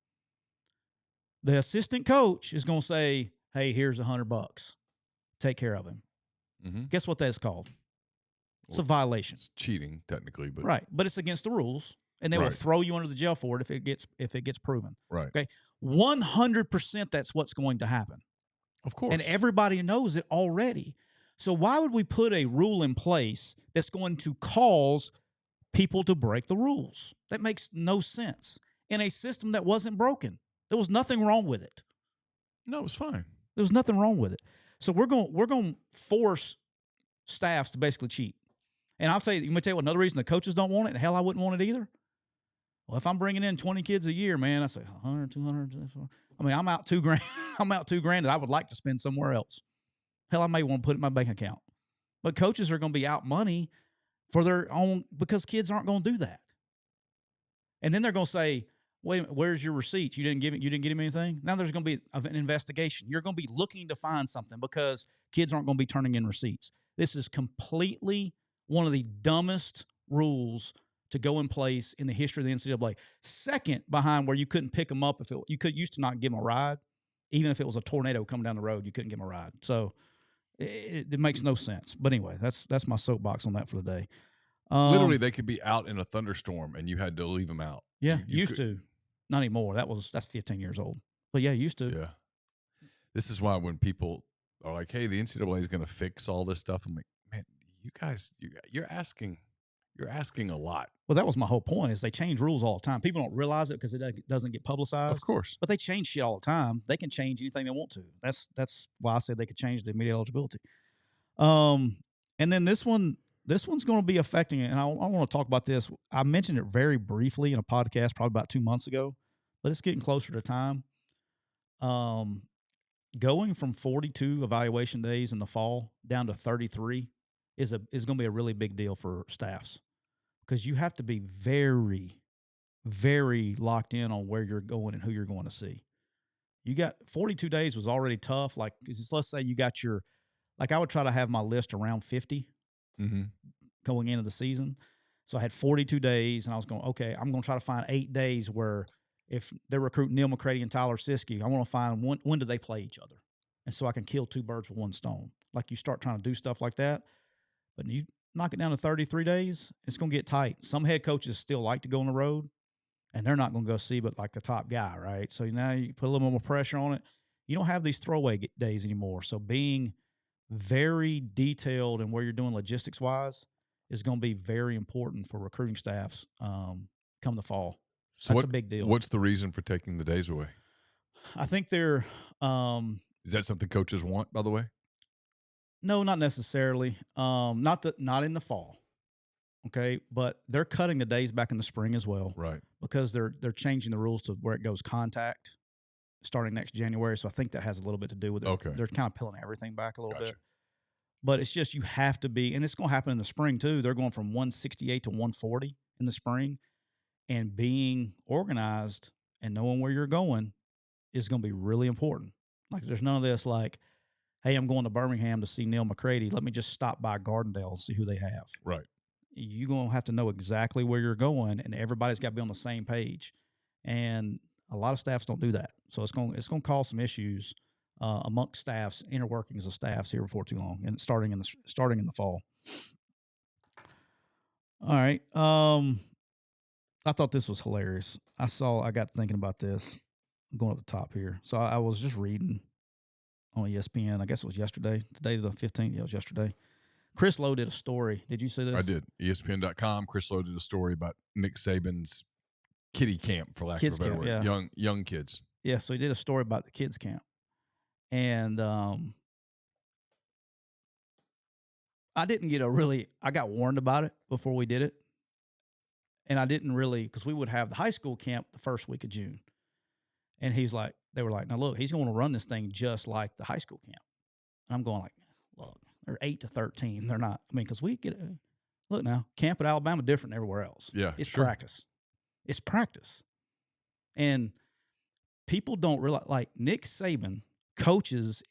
The assistant coach is going to say, hey, here's $100. Take care of him. Mm-hmm. Guess what that's called? It's a violation. It's cheating, technically. But right. But it's against the rules, and they will throw you under the jail for it if it gets proven. Right. Okay. 100% that's what's going to happen. Of course. And everybody knows it already. So why would we put a rule in place that's going to cause people to break the rules? That makes no sense. In a system that wasn't broken. There was nothing wrong with it. No, it was fine. There was nothing wrong with it. So we're going to force staffs to basically cheat. And I'll tell you, another reason the coaches don't want it, and hell, I wouldn't want it either. Well, if I'm bringing in 20 kids a year, man, I say 100, 200. I mean, I'm out $2,000. I'm out $2,000 that I would like to spend somewhere else. Hell, I may want to put it in my bank account. But coaches are going to be out money for their own because kids aren't going to do that. And then they're going to say, wait a minute, where's your receipts? You didn't get him anything? Now there's going to be an investigation. You're going to be looking to find something because kids aren't going to be turning in receipts. This is completely one of the dumbest rules to go in place in the history of the NCAA. Second behind where you couldn't pick them up you used to not give them a ride. Even if it was a tornado coming down the road, you couldn't give them a ride. So It makes no sense. But anyway, that's my soapbox on that for the day. Literally, they could be out in a thunderstorm, and you had to leave them out. Yeah, used to. Not anymore. That's 15 years old. But yeah, used to. Yeah. This is why when people are like, "Hey, the NCAA is going to fix all this stuff," I'm like, "Man, you guys, you're asking a lot." Well, that was my whole point. Is they change rules all the time. People don't realize it because it doesn't get publicized. Of course, but they change shit all the time. They can change anything they want to. That's why I said they could change the immediate eligibility. And then this one's going to be affecting it. And I want to talk about this. I mentioned it very briefly in a podcast probably about 2 months ago, but it's getting closer to time. Going from 42 evaluation days in the fall down to 33 is going to be a really big deal for staffs, because you have to be very, very locked in on where you're going and who you're going to see. You got 42 days was already tough. Like, let's say you got I would try to have my list around 50 going into the season. So I had 42 days, and I was going, okay, I'm going to try to find 8 days where if they're recruiting Neal, McCready, and Tyler Siskey, I want to find when do they play each other, and so I can kill 2 birds with 1 stone. Like, you start trying to do stuff like that, but you knock it down to 33 days, it's going to get tight. Some head coaches still like to go on the road, and they're not going to go see but like the top guy, right? So now you put a little more pressure on it. You don't have these throwaway days anymore. So being very detailed in where you're doing logistics-wise is going to be very important for recruiting staffs come the fall. So that's a big deal. What's the reason for taking the days away? I think they're is that something coaches want, by the way? No, not necessarily. Not in the fall. Okay, but they're cutting the days back in the spring as well, right? Because they're changing the rules to where it goes contact starting next January. So I think that has a little bit to do with it. Okay, they're kind of pulling everything back a little Gotcha. bit. But it's just you have to be, and it's going to happen in the spring too. They're going from 168 to 140 in the spring, and being organized and knowing where you're going is going to be really important. Like, there's none of this like, hey, I'm going to Birmingham to see Neal McCready. Let me just stop by Gardendale and see who they have. Right. You're going to have to know exactly where you're going, and everybody's got to be on the same page. And a lot of staffs don't do that. So it's going to cause some issues amongst staffs, inner workings of staffs here before too long, and starting in the fall. All right. I thought this was hilarious. I got thinking about this. I'm going up the top here. So I was just reading on ESPN. I guess it was yesterday. Today the 15th. Yeah, it was yesterday. Chris Lowe did a story. Did you see this? I did. ESPN.com. Chris Lowe did a story about Nick Saban's kiddie camp, for lack of a better word. Yeah. Young kids. Yeah, so he did a story about the kids camp. And I didn't get I got warned about it before we did it. And I didn't really, because we would have the high school camp the first week of June. And they were like, now look, he's going to run this thing just like the high school camp. And I'm going like, look, they're 8 to 13. They're not, because we get, look now, camp at Alabama different than everywhere else. Yeah, it's sure. practice. It's practice. And people don't realize, like, Nick Saban coaches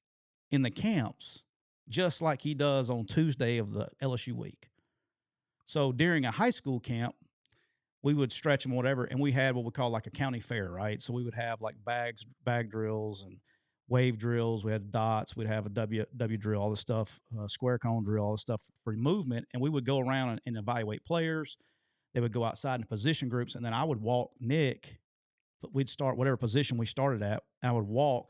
in the camps just like he does on Tuesday of the LSU week. So during a high school camp, we would stretch them, whatever, and we had what we call like a county fair, right? So we would have like bag drills and wave drills. We had dots. We'd have a W drill, all this stuff, square cone drill, all this stuff for movement. And we would go around and evaluate players. They would go outside in position groups, and then I would walk Nick. We'd start whatever position we started at, and I would walk.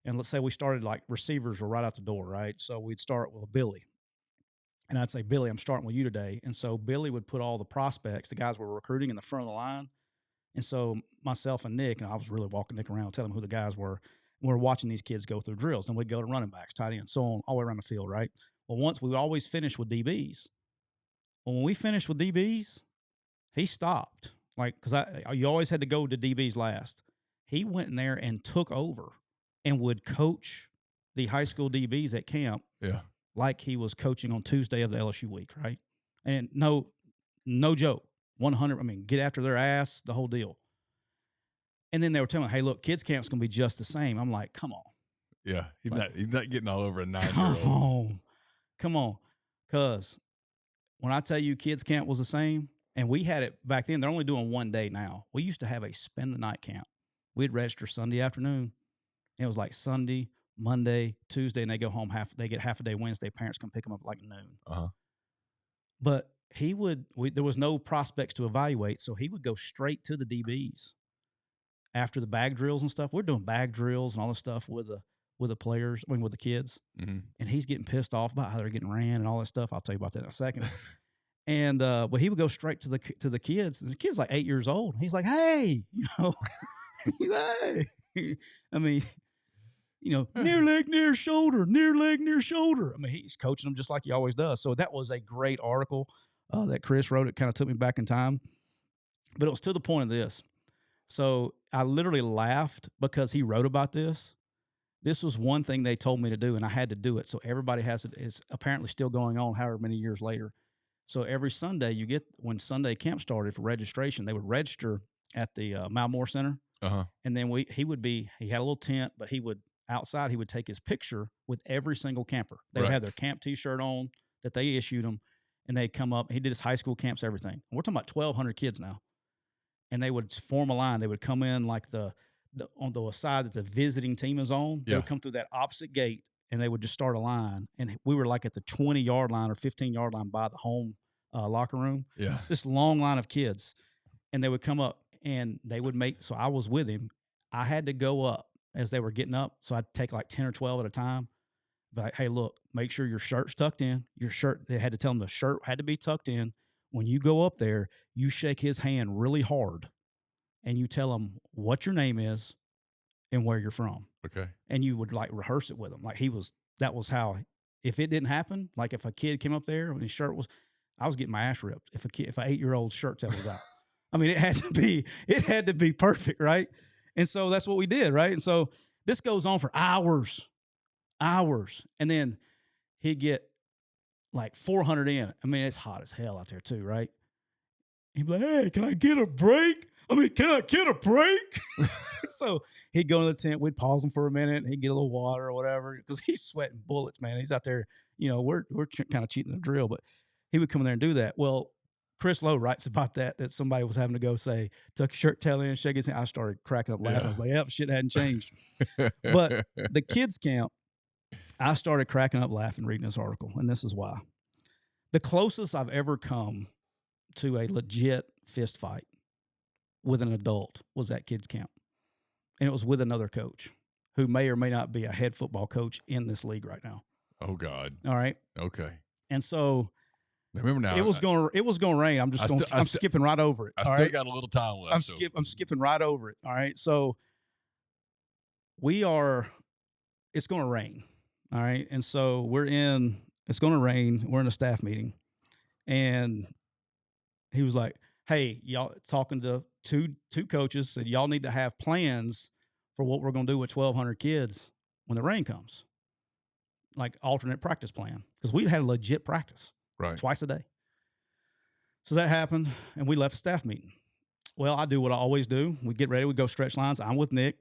And let's say we started like receivers were right out the door, right? So we'd start with Billy. And I'd say, Billy, I'm starting with you today. And so Billy would put all the prospects, the guys we're recruiting, in the front of the line. And so myself and Nick, and I was really walking Nick around, telling him who the guys were. And we're watching these kids go through drills. And we'd go to running backs, tight ends, so on, all the way around the field, right? Well, once we would always finish with DBs. Well, when we finished with DBs, he stopped. Like, because you always had to go to DBs last. He went in there and took over and would coach the high school DBs at camp. Yeah. Like he was coaching on Tuesday of the LSU week, right? And no joke, 100. Get after their ass, the whole deal. And then they were telling me, "Hey, look, kids camp's gonna be just the same." I'm like, "Come on." Yeah, he's not getting all over a 9-year-old. Come on, because when I tell you kids camp was the same, and we had it back then, they're only doing one day now. We used to have a spend the night camp. We'd register Sunday afternoon. It was like Sunday, Monday, Tuesday, and they go home they get half a day Wednesday. Parents come pick them up like noon. But there was no prospects to evaluate, so he would go straight to the DBs after the bag drills and stuff. We're doing bag drills and all this stuff with the players, with the kids, and he's getting pissed off about how they're getting ran and all that stuff. I'll tell you about that in a second. And but he would go straight to the kids. And the kid's like 8 years old. He's like, "Hey, hey." I mean, near leg, near shoulder, near leg, near shoulder. I mean, he's coaching them just like he always does. So that was a great article that Chris wrote. It kind of took me back in time, but it was to the point of this. So I literally laughed because he wrote about this. This was one thing they told me to do, and I had to do it. So everybody has it. It's apparently still going on however many years later. So every Sunday when Sunday camp started for registration, they would register at the Malmore Center. And then he had a little tent, but outside he would take his picture with every single camper. They would have their camp T-shirt on that they issued him, and they'd come up. He did his high school camps, everything. And we're talking about 1,200 kids now. And they would form a line. They would come in like on the side that the visiting team is on. They would come through that opposite gate, and they would just start a line. And we were like at the 20-yard line or 15-yard line by the home locker room. Yeah. This long line of kids. And they would come up, and they would so I was with him. I had to go up as they were getting up. So I'd take like 10 or 12 at a time. But like, hey, look, make sure your shirt's tucked in. They had to tell him the shirt had to be tucked in. When you go up there, you shake his hand really hard, and you tell him what your name is and where you're from. Okay. And you would like rehearse it with him. Like that was how, if it didn't happen, like if a kid came up there and his shirt I was getting my ass ripped. If an 8-year-old shirt tail was out, I mean, it had to be perfect. Right. And so that's what we did. Right. And so this goes on for hours. And then he'd get like 400 in. I mean, it's hot as hell out there too, right? He'd be like, "Hey, can I get a break? Can I get a break?" So he'd go in the tent. We'd pause him for a minute. And he'd get a little water or whatever because he's sweating bullets, man. He's out there, we're kind of cheating the drill, but he would come in there and do that. Well, Chris Lowe writes about that somebody was having to go say, tuck your shirt tail in, shake his hand. I started cracking up laughing. I was like, yep, shit hadn't changed. But the kids camp, I started cracking up laughing reading this article, and this is why. The closest I've ever come to a legit fist fight with an adult was at kids camp. And it was with another coach who may or may not be a head football coach in this league right now. Oh, God. All right. Okay. And so remember now, it was going to rain. I'm skipping right over it. I still got a little time left. I'm skipping right over it. All right. So it's going to rain. All right. And so it's going to rain. We're in a staff meeting, and he was like, "Hey, y'all," talking to two coaches, said, "Y'all need to have plans for what we're going to do with 1,200 kids when the rain comes, like alternate practice plan." Because we had a legit practice twice a day. So that happened, and we left the staff meeting. Well, I do what I always do. We get ready. We go stretch lines. I'm with Nick.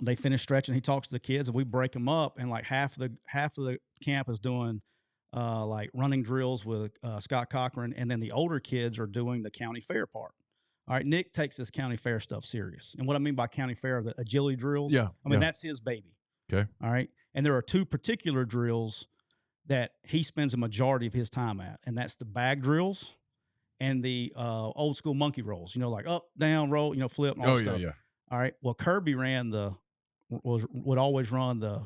They finish stretching. He talks to the kids, and we break them up. And like half of the camp is doing like running drills with Scott Cochran, and then the older kids are doing the county fair part. All right, Nick takes this county fair stuff serious, and what I mean by county fair, the agility drills. Yeah, I mean that's his baby. Okay, all right, and there are two particular drills that he spends a majority of his time at, and that's the bag drills and the old school monkey rolls. Like up, down, roll, flip, and all that stuff. Yeah. All right. Well, Kirby would always run the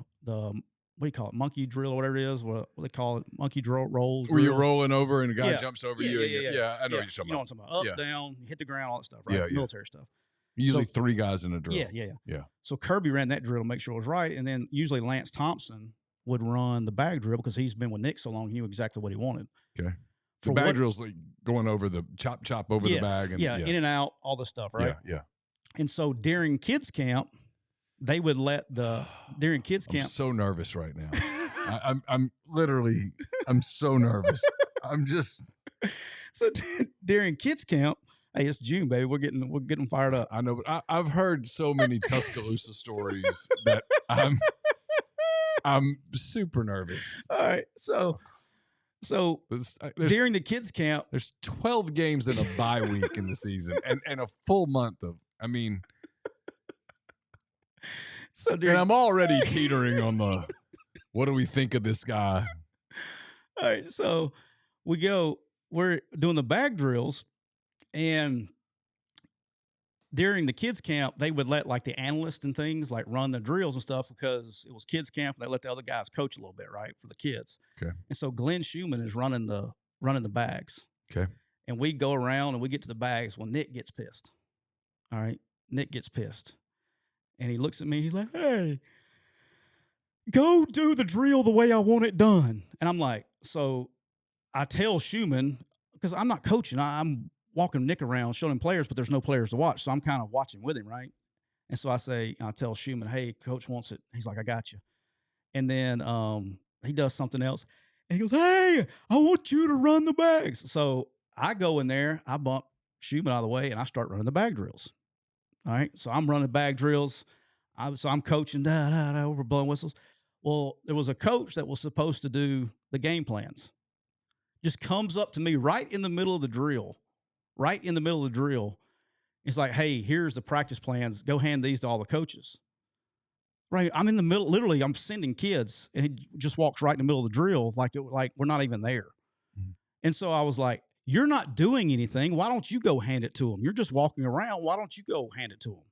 what do you call it? Monkey drill or whatever it is. What they call it? Monkey rolls. Where you're rolling over and a guy jumps over you. Yeah. I know what you're talking about. You know what I'm talking about. Up, down, hit the ground, all that stuff, right? Military stuff. Usually 3 guys in a drill. Yeah. So Kirby ran that drill to make sure it was right. And then usually Lance Thompson would run the bag drill because he's been with Nick so long, he knew exactly what he wanted. Okay. The bag drill's like going over the chop over the bag. And, in and out, all the stuff, right? Yeah. And so during kids camp, they would during kids camp. I'm so nervous right now. I'm literally so nervous. I'm just. So during kids camp, hey, it's June, baby. We're getting fired up. I know, but I've heard so many Tuscaloosa stories that I'm super nervous. All right, so during the kids camp, there's 12 games in a bye week in the season, and a full month of. So And I'm already teetering on the, what do we think of this guy? All right, so we're doing the bag drills, and during the kids camp, they would let like the analysts and things like run the drills and stuff because it was kids camp. And they let the other guys coach a little bit, right, for the kids. Okay. And so Glenn Schumann is running the bags. Okay. And we go around and we get to the bags. Well, Nick gets pissed. All right, Nick gets pissed, and he looks at me. He's like, "Hey, go do the drill the way I want it done." And I'm like, so I tell Schumann, because I'm not coaching, I'm walking Nick around showing him players, but there's no players to watch. So I'm kind of watching with him, right? And so I tell Schumann, "Hey, coach wants it." He's like, "I got you." And then he does something else. And he goes, "Hey, I want you to run the bags." So I go in there, I bump Schumann out of the way, and I start running the bag drills. All right. So I'm running bag drills. So I'm coaching, we're blowing whistles. Well, there was a coach that was supposed to do the game plans. Just comes up to me right in the middle of the drill. It's like, "Hey, here's the practice plans. Go hand these to all the coaches." Right. I'm in the middle. Literally, I'm sending kids, and he just walks right in the middle of the drill like we're not even there. Mhm. And so I was like, "You're not doing anything. Why don't you go hand it to him? You're just walking around. Why don't you go hand it to him?"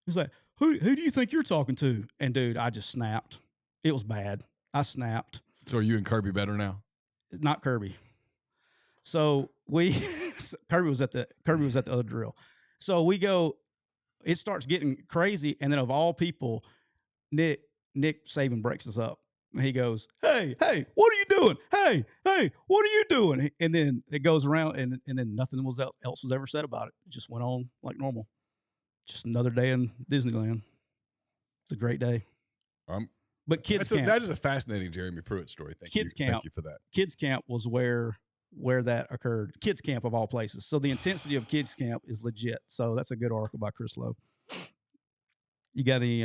He's like, who do you think you're talking to?" And dude, I just snapped. It was bad. I snapped. So are you and Kirby better now? Not Kirby. So Kirby was at the other drill. So we go, it starts getting crazy. And then of all people, Nick Saban breaks us up. And he goes, hey, what are you doing? Hey, what are you doing? And then it goes around, and then nothing else was ever said about it. It just went on like normal. Just another day in Disneyland. It's a great day. But kids camp. That is a fascinating Jeremy Pruitt story. Thank you for that. Kids camp was where that occurred. Kids camp of all places. So the intensity of kids camp is legit. So that's a good article by Chris Lowe. You got any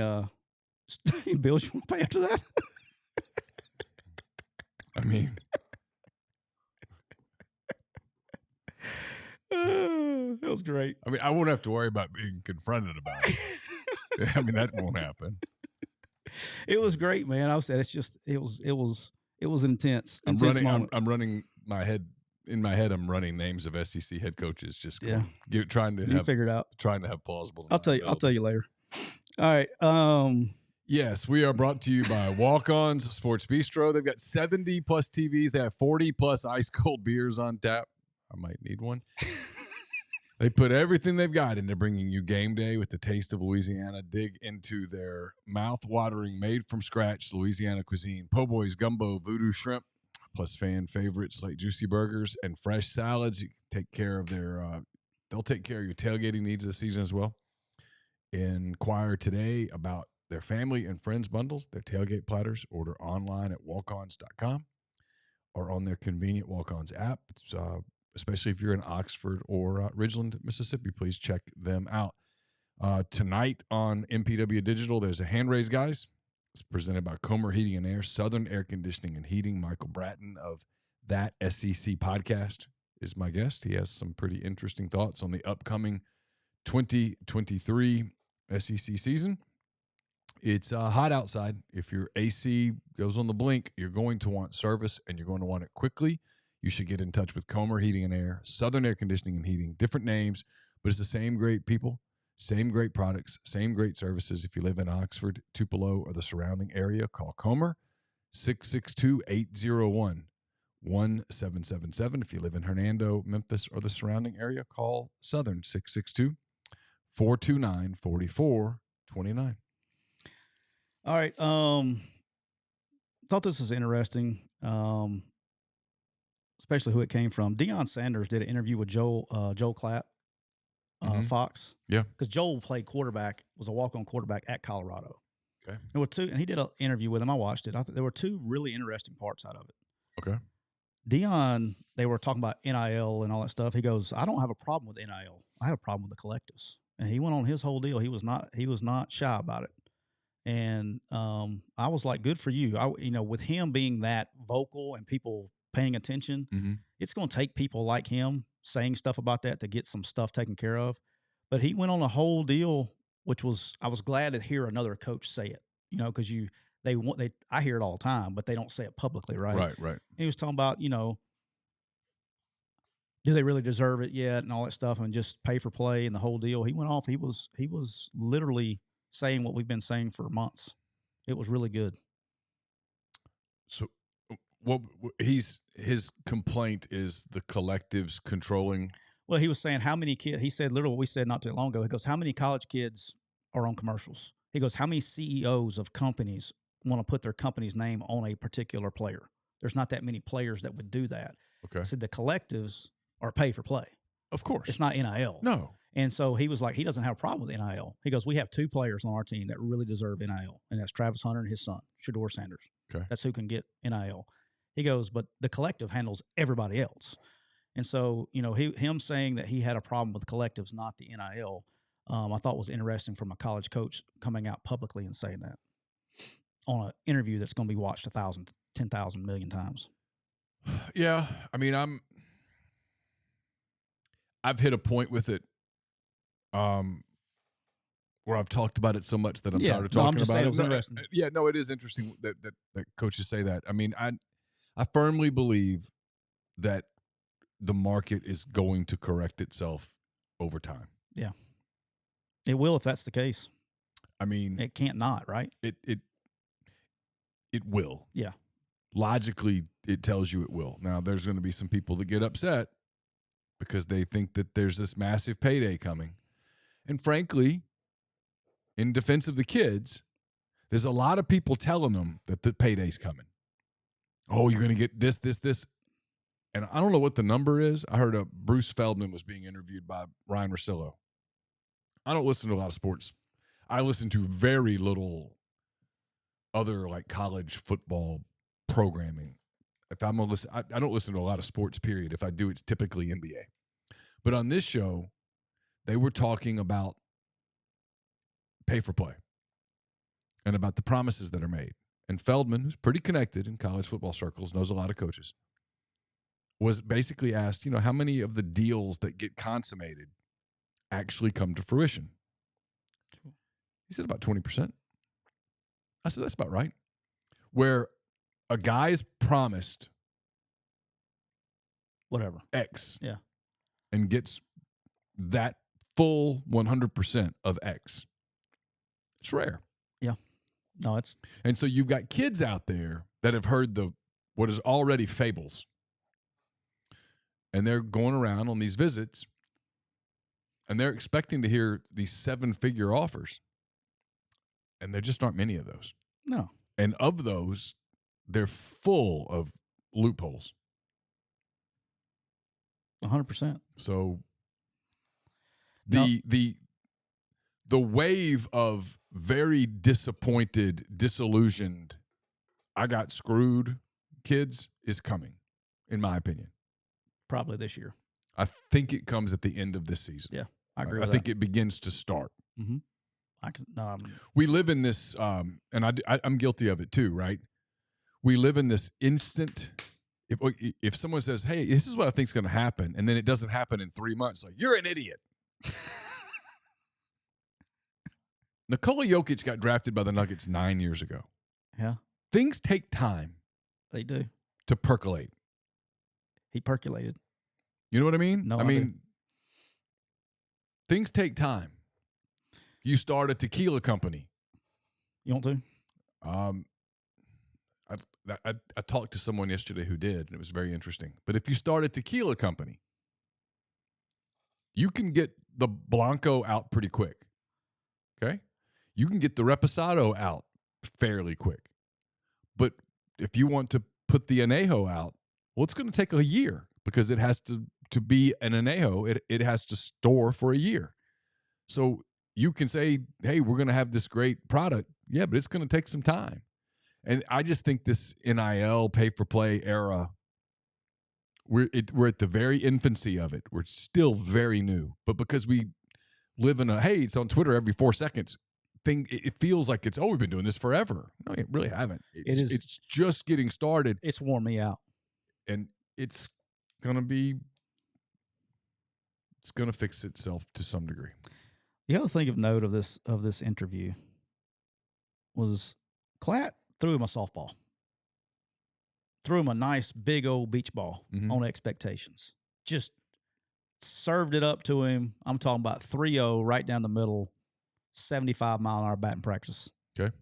bills you want to pay after that? I mean, that was great. I mean, I won't have to worry about being confronted about it. I mean, that won't happen. It was great, man. I said it's just it was intense. I'm running my head in my head. I'm running names of SEC head coaches. Just trying to figure it out. Trying to have plausible. I'll tell you later. All right. Yes, we are brought to you by Walk-Ons Sports Bistro. They've got 70 plus TVs. They have 40 plus ice cold beers on tap. I might need one. They put everything they've got into bringing you game day with the taste of Louisiana. Dig into their mouth-watering, made-from-scratch Louisiana cuisine. Po' boys, gumbo, voodoo shrimp, plus fan favorites like juicy burgers and fresh salads. You can take care of they'll take care of your tailgating needs this season as well. Inquire today about their family and friends bundles, their tailgate platters. Order online at walkons.com or on their convenient Walk-Ons app. It's, especially if you're in Oxford or Ridgeland, Mississippi, please check them out. Tonight on MPW Digital, there's a hand raise, guys. It's presented by Comer Heating and Air, Southern Air Conditioning and Heating. Michael Bratton of That SEC Podcast is my guest. He has some pretty interesting thoughts on the upcoming 2023 SEC season. It's hot outside. If your AC goes on the blink, you're going to want service, and you're going to want it quickly. You should get in touch with Comer Heating and Air, Southern Air Conditioning and Heating. Different names, but it's the same great people, same great products, same great services. If you live in Oxford, Tupelo, or the surrounding area, call Comer, 662-801-1777. If you live in Hernando, Memphis, or the surrounding area, call Southern, 662-429-4429. All right. Thought this was interesting, especially who it came from. Deion Sanders did an interview with Joel Klatt, Fox. Yeah. Because Joel played quarterback, was a walk-on quarterback at Colorado. Okay. There were two, and he did an interview with him. I watched it. I thought there were two really interesting parts out of it. Okay. Deion, they were talking about NIL and all that stuff. He goes, "I don't have a problem with NIL. I had a problem with the collectives." And he went on his whole deal. He was not shy about it. And I was like, good for you. With him being that vocal and people paying attention, it's going to take people like him saying stuff about that to get some stuff taken care of. But he went on a whole deal which was I was glad to hear another coach say it. Because I hear it all the time, but they don't say it publicly, right? Right. He was talking about do they really deserve it yet and all that stuff, and just pay for play and the whole deal. He went off. He was literally saying what we've been saying for months. It was really good. So, his complaint is the collectives controlling. Well, he was saying how many kids. He said literally what we said not too long ago. He goes, how many college kids are on commercials? He goes, how many CEOs of companies want to put their company's name on a particular player? There's not that many players that would do that. Okay. I said the collectives are pay for play. Of course. It's not NIL. No. And so he was like, he doesn't have a problem with NIL. He goes, we have 2 players on our team that really deserve NIL, and that's Travis Hunter and his son, Shedeur Sanders. Okay. That's who can get NIL. He goes, but the collective handles everybody else. And so, him saying that he had a problem with collectives, not the NIL, I thought was interesting from a college coach coming out publicly and saying that on an interview that's going to be watched 1,000, 10,000 million times. Yeah. I mean, I've hit a point with it where I've talked about it so much that I'm tired of talking I'm just about saying it. It was interesting. It is interesting that coaches say that. I mean, I firmly believe that the market is going to correct itself over time. Yeah. It will if that's the case. I mean, it can't not, right? It will. Yeah. Logically, it tells you it will. Now, there's going to be some people that get upset because they think that there's this massive payday coming. And frankly, in defense of the kids, there's a lot of people telling them that the payday's coming. Oh, you're going to get this. And I don't know what the number is. I heard Bruce Feldman was being interviewed by Ryan Russillo. I don't listen to a lot of sports. I listen to very little other like college football programming. If I'm gonna listen, I don't listen to a lot of sports, period. If I do, it's typically NBA. But on this show, they were talking about pay for play and about the promises that are made. And Feldman, who's pretty connected in college football circles, knows a lot of coaches, was basically asked, how many of the deals that get consummated actually come to fruition? He said about 20%. I said, that's about right. Where a guy is promised whatever X, yeah, and gets that full 100% of X, it's rare. Yeah. No, and so you've got kids out there that have heard what is already fables. And they're going around on these visits, and they're expecting to hear these 7-figure offers. And there just aren't many of those. No. And of those, they're full of loopholes. 100%. So the wave of very disappointed, disillusioned, I got screwed kids is coming, in my opinion. Probably this year. I think it comes at the end of this season. Yeah, I agree. I think it begins to start. Mm-hmm. We live in this, and I'm guilty of it too, right? We live in this instant. If someone says, "Hey, this is what I think is going to happen," and then it doesn't happen in 3 months, like you're an idiot. Nikola Jokic got drafted by the Nuggets 9 years ago. Yeah, things take time. They do to percolate. He percolated. You know what I mean? No, I mean, things take time. You start a tequila company. You want to? I talked to someone yesterday who did, and it was very interesting. But if you start a tequila company, you can get the Blanco out pretty quick. Okay? You can get the Reposado out fairly quick. But if you want to put the Añejo out, well, it's going to take a year because it has to be an Añejo. It has to store for a year. So you can say, hey, we're going to have this great product. Yeah, but it's going to take some time. And I just think this NIL pay-for-play era, we're at the very infancy of it. We're still very new. But because we live in it's on Twitter every 4 seconds thing, it feels like we've been doing this forever. No, it really haven't. It's just getting started. It's worn me out. And it's going to fix itself to some degree. The other thing of note of this interview was Klatt threw him a softball. Threw him a nice big old beach ball on expectations. Just served it up to him. I'm talking about 3-0 right down the middle, 75-mile-an-hour batting practice. Okay.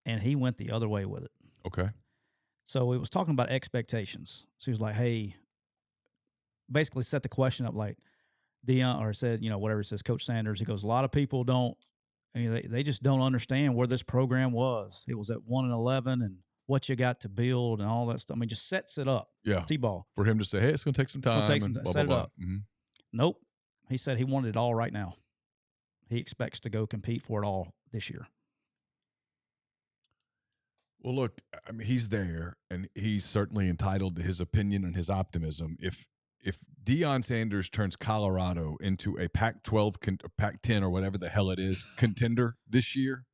And he went the other way with it. Okay. So it was talking about expectations. So he was like, hey, basically set the question up like Deion, or said, whatever it says, Coach Sanders. He goes, a lot of people don't, they just don't understand where this program was. It was at 1-11 and what you got to build and all that stuff. I mean, just sets it up. Yeah. T-ball. For him to say, hey, it's going to take some time. Set it up. Nope. He said he wanted it all right now. He expects to go compete for it all this year. Well, look, I mean, he's there, and he's certainly entitled to his opinion and his optimism. If Deion Sanders turns Colorado into a Pac-12, Pac-10, or whatever the hell it is, contender this year,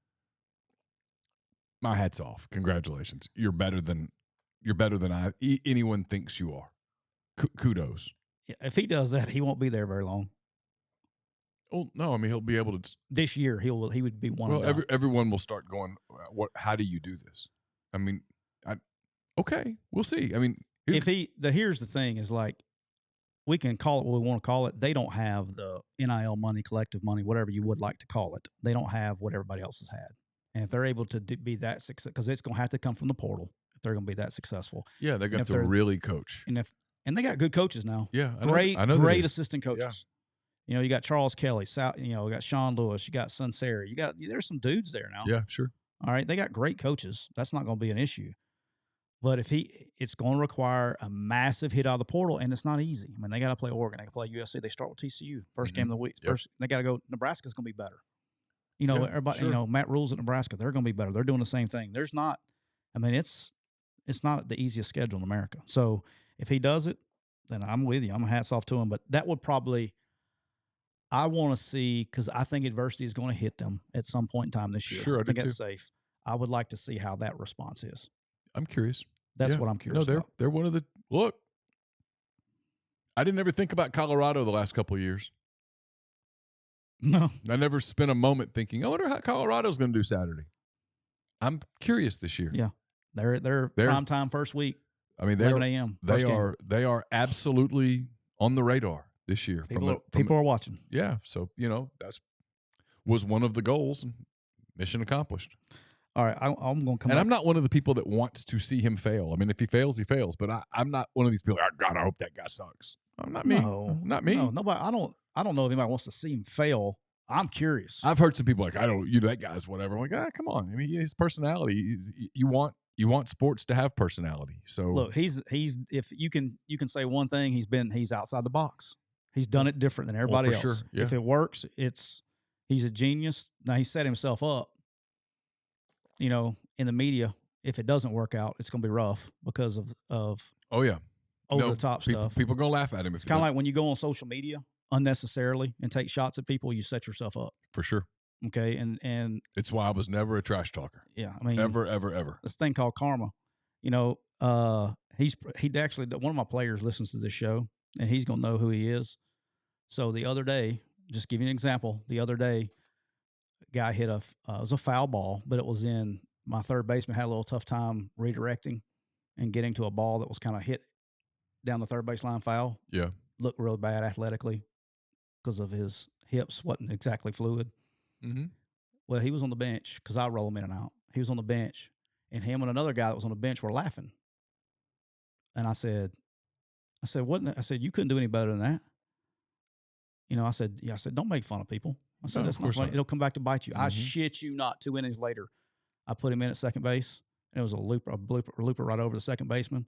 my hat's off. Congratulations. You're better than anyone thinks you are. Kudos. Yeah, if he does that, he won't be there very long. Oh no! I mean, he'll be able to. This year, he would be one. Well, everyone will start going. How do you do this? I mean, okay, we'll see. I mean, here's the thing is like, we can call it what we want to call it. They don't have the NIL money, collective money, whatever you would like to call it. They don't have what everybody else has had. And if they're able to be that successful, because it's going to have to come from the portal if they're going to be that successful. Yeah, they got to really coach. And they got good coaches now. Yeah, I know great assistant coaches. Yeah. You got Charles Kelly, you got Sean Lewis, you got Sunseri, there's some dudes there now. Yeah, sure. All right, they got great coaches. That's not going to be an issue. But it's going to require a massive hit out of the portal, and it's not easy. I mean, they got to play Oregon, they got to play USC. They start with TCU first game of the week. First, they got to go. Nebraska's going to be better. Everybody. Sure. Matt Rule's at Nebraska. They're going to be better. They're doing the same thing. There's not. I mean, it's not the easiest schedule in America. So if he does it, then I'm with you. I'm a hats off to him. But that would probably. I want to see, because I think adversity is going to hit them at some point in time this year. Sure, I think that's safe. I would like to see how that response is. I'm curious. That's what I'm curious about. They're one of the – look, I didn't ever think about Colorado the last couple of years. No. I never spent a moment thinking, I wonder how Colorado's going to do Saturday. I'm curious this year. Yeah. They're prime time first week. I mean, 11 a.m. They are absolutely on the radar this year. People are watching. Yeah. So, that was one of the goals, and mission accomplished. All right, I'm going to come. And I'm not one of the people that wants to see him fail. I mean, if he fails, he fails. But I'm not one of these people. God, I hope that guy sucks. I'm not me. No, not me. No, nobody. I don't know if anybody wants to see him fail. I'm curious. I've heard some people like, that guy's whatever. I'm like, come on. I mean, his personality. You want sports to have personality. So look, he's if you can say one thing, he's outside the box. He's done it different than everybody else. Sure. Yeah. If it works, he's a genius. Now he set himself up. In the media, if it doesn't work out, it's going to be rough because of over the top stuff. People are going to laugh at him. It's kind of like when you go on social media unnecessarily and take shots at people, you set yourself up. For sure. Okay, and it's why I was never a trash talker. Yeah, I mean, ever. This thing called karma. He actually, one of my players listens to this show, and he's going to know who he is. So the other day, just give you an example. The other day, guy hit it was a foul ball, but it was in my third baseman had a little tough time redirecting and getting to a ball that was kind of hit down the third baseline foul. Yeah. Looked real bad athletically because of his hips wasn't exactly fluid. Mm-hmm. Well, he was on the bench because I roll him in and out. He was on the bench, and him and another guy that was on the bench were laughing. And I said, what? I said, you couldn't do any better than that. I said, don't make fun of people. I said, that's not funny. It'll come back to bite you. Mm-hmm. I shit you not. 2 innings later, I put him in at second base, and it was a looper right over the second baseman.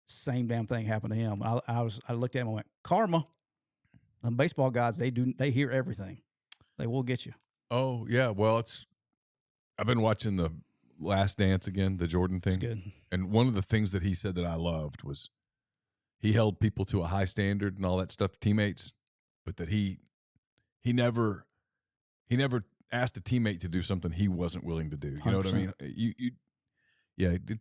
Same damn thing happened to him. I looked at him and went, karma. And baseball guys, they hear everything. They will get you. Oh, yeah. Well, I've been watching The Last Dance again, the Jordan thing. It's good. And one of the things that he said that I loved was he held people to a high standard and all that stuff, teammates, but that he never asked a teammate to do something he wasn't willing to do. You know 100%. What I mean?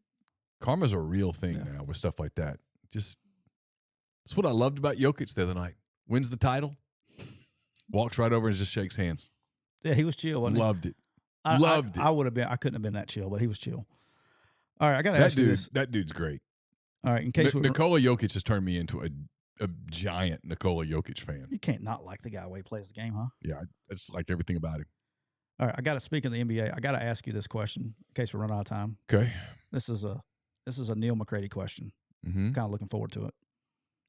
Karma's a real thing now with stuff like that. Just that's what I loved about Jokic the other night. Wins the title. Walks right over and just shakes hands. Yeah, he was chill. Wasn't Loved it. he? Loved it. I would have been. I couldn't have been that chill, but he was chill. All right, I got to ask you this. That dude's great. All right, in case Nikola Jokic has turned me into a giant Nikola Jokic fan. You can't not like the guy when he plays the game, huh? Yeah, it's like everything about him. All right, I got to speak of the NBA. I got to ask you this question in case we run out of time. Okay. This is a Neal McCready question. Mm-hmm. Kind of looking forward to it.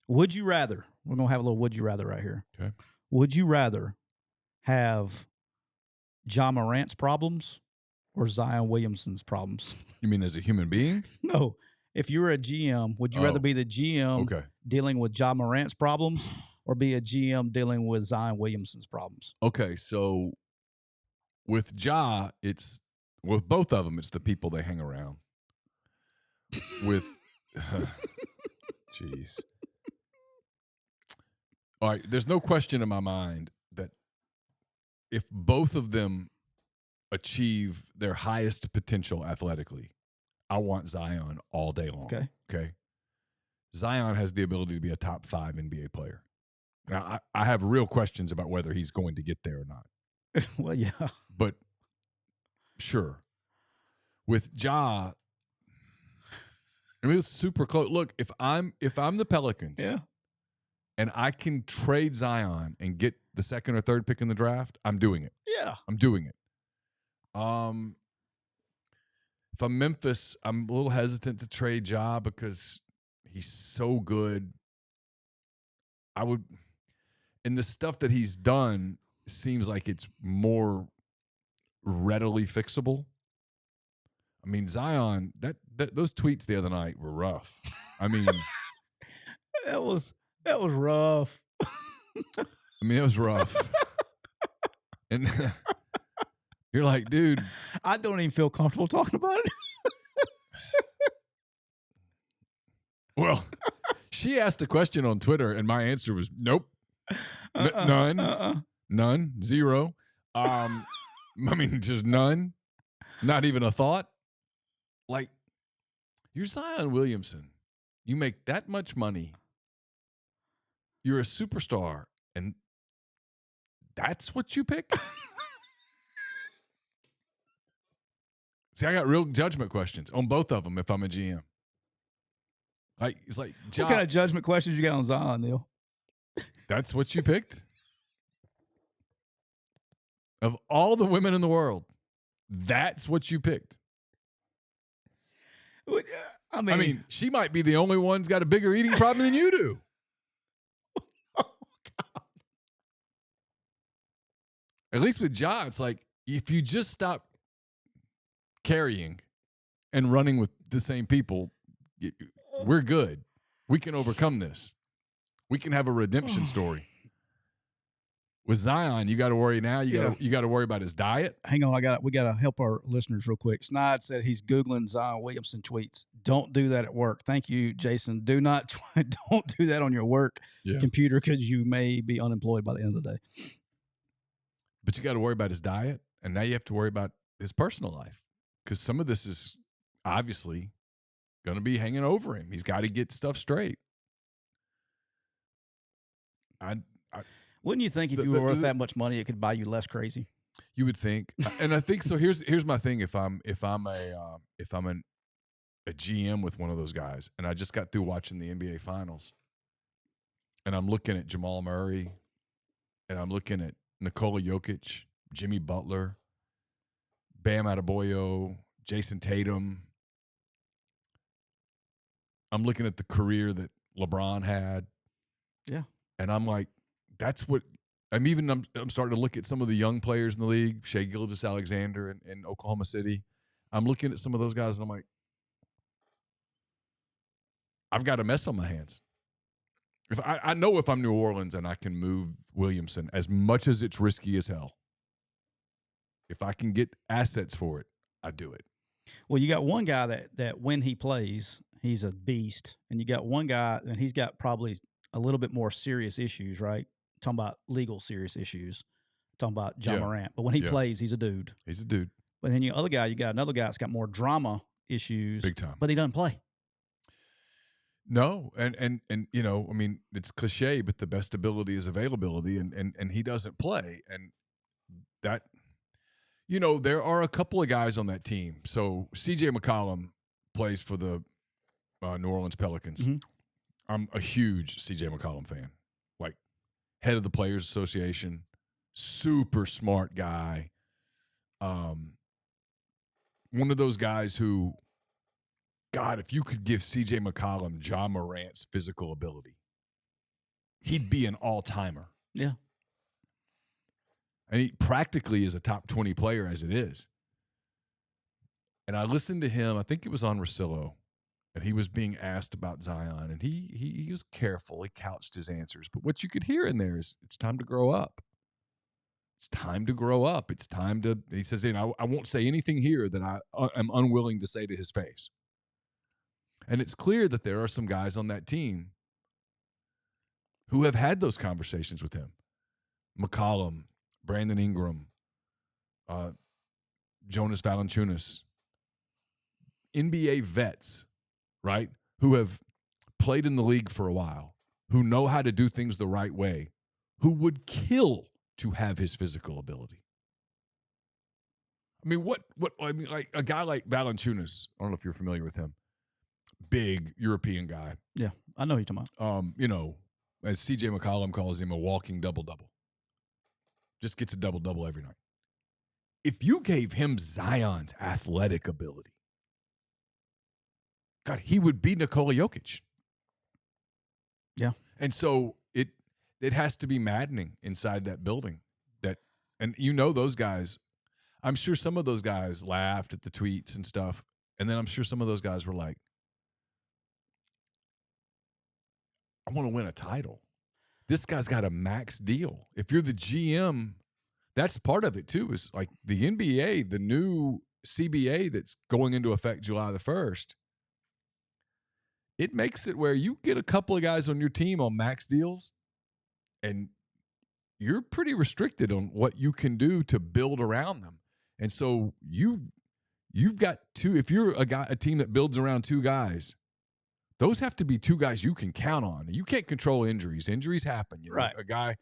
Would you rather? We're gonna have a little would you rather right here. Okay. Would you rather have Ja Morant's problems or Zion Williamson's problems? You mean as a human being? No. If you were a GM, would you rather be the GM dealing with Ja Morant's problems or be a GM dealing with Zion Williamson's problems? Okay, so with Ja, with both of them, it's the people they hang around. With, jeez. All right, there's no question in my mind that if both of them achieve their highest potential athletically, I want Zion all day long. Okay. Zion has the ability to be a top 5 NBA player. Now, I have real questions about whether he's going to get there or not. Well, yeah. But sure. With Ja, I mean, it's super close. Look, if I'm the Pelicans, and I can trade Zion and get the 2nd or 3rd pick in the draft, I'm doing it. Yeah. I'm doing it. If I'm Memphis, I'm a little hesitant to trade Ja because he's so good. I would, and the stuff that he's done seems like it's more readily fixable. I mean, Zion, that those tweets the other night were rough. I mean, that was rough. I mean, it was rough. And you're like, dude, I don't even feel comfortable talking about it. Well, she asked a question on Twitter, and my answer was nope, none, 0. I mean, just none, not even a thought. Like, you're Zion Williamson. You make that much money. You're a superstar, and that's what you pick? See, I got real judgment questions on both of them if I'm a GM. Like, it's like, what kind of judgment questions you got on Zion, Neal? That's what you picked? Of all the women in the world, that's what you picked? I mean, she might be the only one who's got a bigger eating problem than you do. Oh, God. At least with Ja, it's like, if you just stop carrying and running with the same people, we're good. We can overcome this. We can have a redemption story. With Zion, you got to worry now. You got to worry about his diet. Hang on, we got to help our listeners real quick. Snide said he's Googling Zion Williamson tweets. Don't do that at work. Thank you, Jason. Don't do that on your work computer because you may be unemployed by the end of the day. But you got to worry about his diet, and now you have to worry about his personal life because some of this is obviously going to be hanging over him. He's got to get stuff straight. Wouldn't you think if you were worth that much money, it could buy you less crazy? You would think, and I think so. Here's my thing: if I'm a GM with one of those guys, and I just got through watching the NBA Finals, and I'm looking at Jamal Murray, and I'm looking at Nikola Jokic, Jimmy Butler, Bam Adebayo, Jason Tatum. I'm looking at the career that LeBron had. Yeah. And I'm like, that's what I'm starting to look at some of the young players in the league, Shai Gilgeous-Alexander in Oklahoma City. I'm looking at some of those guys and I'm like, I've got a mess on my hands. If I know if I'm New Orleans and I can move Williamson, as much as it's risky as hell, if I can get assets for it, I do it. Well, you got one guy that when he plays, he's a beast. And you got one guy, and he's got probably a little bit more serious issues, right? Talking about legal serious issues. Talking about Ja Morant. But when he plays, he's a dude. He's a dude. But then you got another guy that's got more drama issues. Big time. But he doesn't play. No, and you know, I mean, it's cliche, but the best ability is availability, and he doesn't play, and that, you know, there are a couple of guys on that team. So CJ McCollum plays for the New Orleans Pelicans. Mm-hmm. I'm a huge CJ McCollum fan, like head of the Players Association, super smart guy. One of those guys who, God, if you could give CJ McCollum John Morant's physical ability, he'd be an all-timer. Yeah. And he practically is a top 20 player as it is. And I listened to him, I think it was on Russillo, and he was being asked about Zion, and he was careful. He couched his answers. But what you could hear in there is, it's time to grow up. It's time to grow up. It's time to, he says, I won't say anything here that I am unwilling to say to his face. And it's clear that there are some guys on that team who have had those conversations with him. McCollum, Brandon Ingram, Jonas Valanciunas, NBA vets, right, who have played in the league for a while, who know how to do things the right way, who would kill to have his physical ability. I mean, like a guy like Valanciunas, I don't know if you're familiar with him, big European guy. Yeah, I know who you're talking about. You know, as CJ McCollum calls him, a walking double-double. Just gets a double-double every night. If you gave him Zion's athletic ability, God, he would be Nikola Jokic. Yeah. And so it has to be maddening inside that building. And you know those guys, I'm sure some of those guys laughed at the tweets and stuff. And then I'm sure some of those guys were like, I want to win a title. This guy's got a max deal. If you're the GM, that's part of it too, is like the NBA, the new CBA that's going into effect July the 1st. It makes it where you get a couple of guys on your team on max deals, and you're pretty restricted on what you can do to build around them. And so you've got two. If you're a team that builds around two guys, those have to be two guys you can count on. You can't control injuries. Injuries happen. You know, right. A guy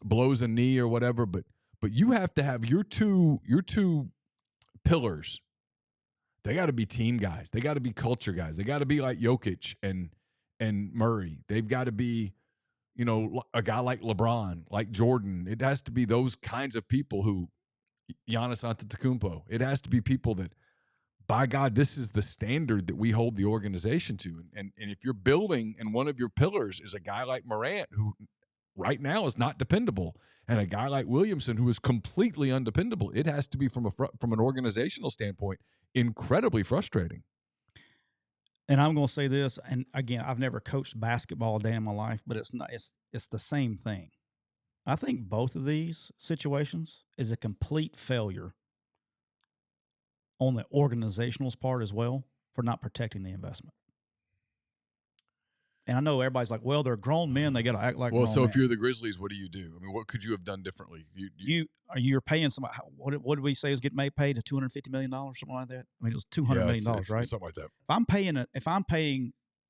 blows a knee or whatever, but you have to have your two pillars. They got to be team guys. They got to be culture guys. They got to be like Jokic and Murray. They've got to be, you know, a guy like LeBron, like Jordan. It has to be those kinds of people who, Giannis Antetokounmpo. It has to be people that, by God, this is the standard that we hold the organization to. And if you're building and one of your pillars is a guy like Morant, who right now is not dependable, and a guy like Williamson, who is completely undependable, it has to be from an organizational standpoint incredibly frustrating. And I'm going to say this, and again, I've never coached basketball a day in my life, but it's the same thing. I think both of these situations is a complete failure on the organizational part as well for not protecting the investment. And I know everybody's like, well, they're grown men. They got to act like grown men. If you're the Grizzlies, what do you do? I mean, what could you have done differently? You're paying somebody. What did we say is getting paid? $250 million, something like that. I mean, it was $200 million, right? Something like that.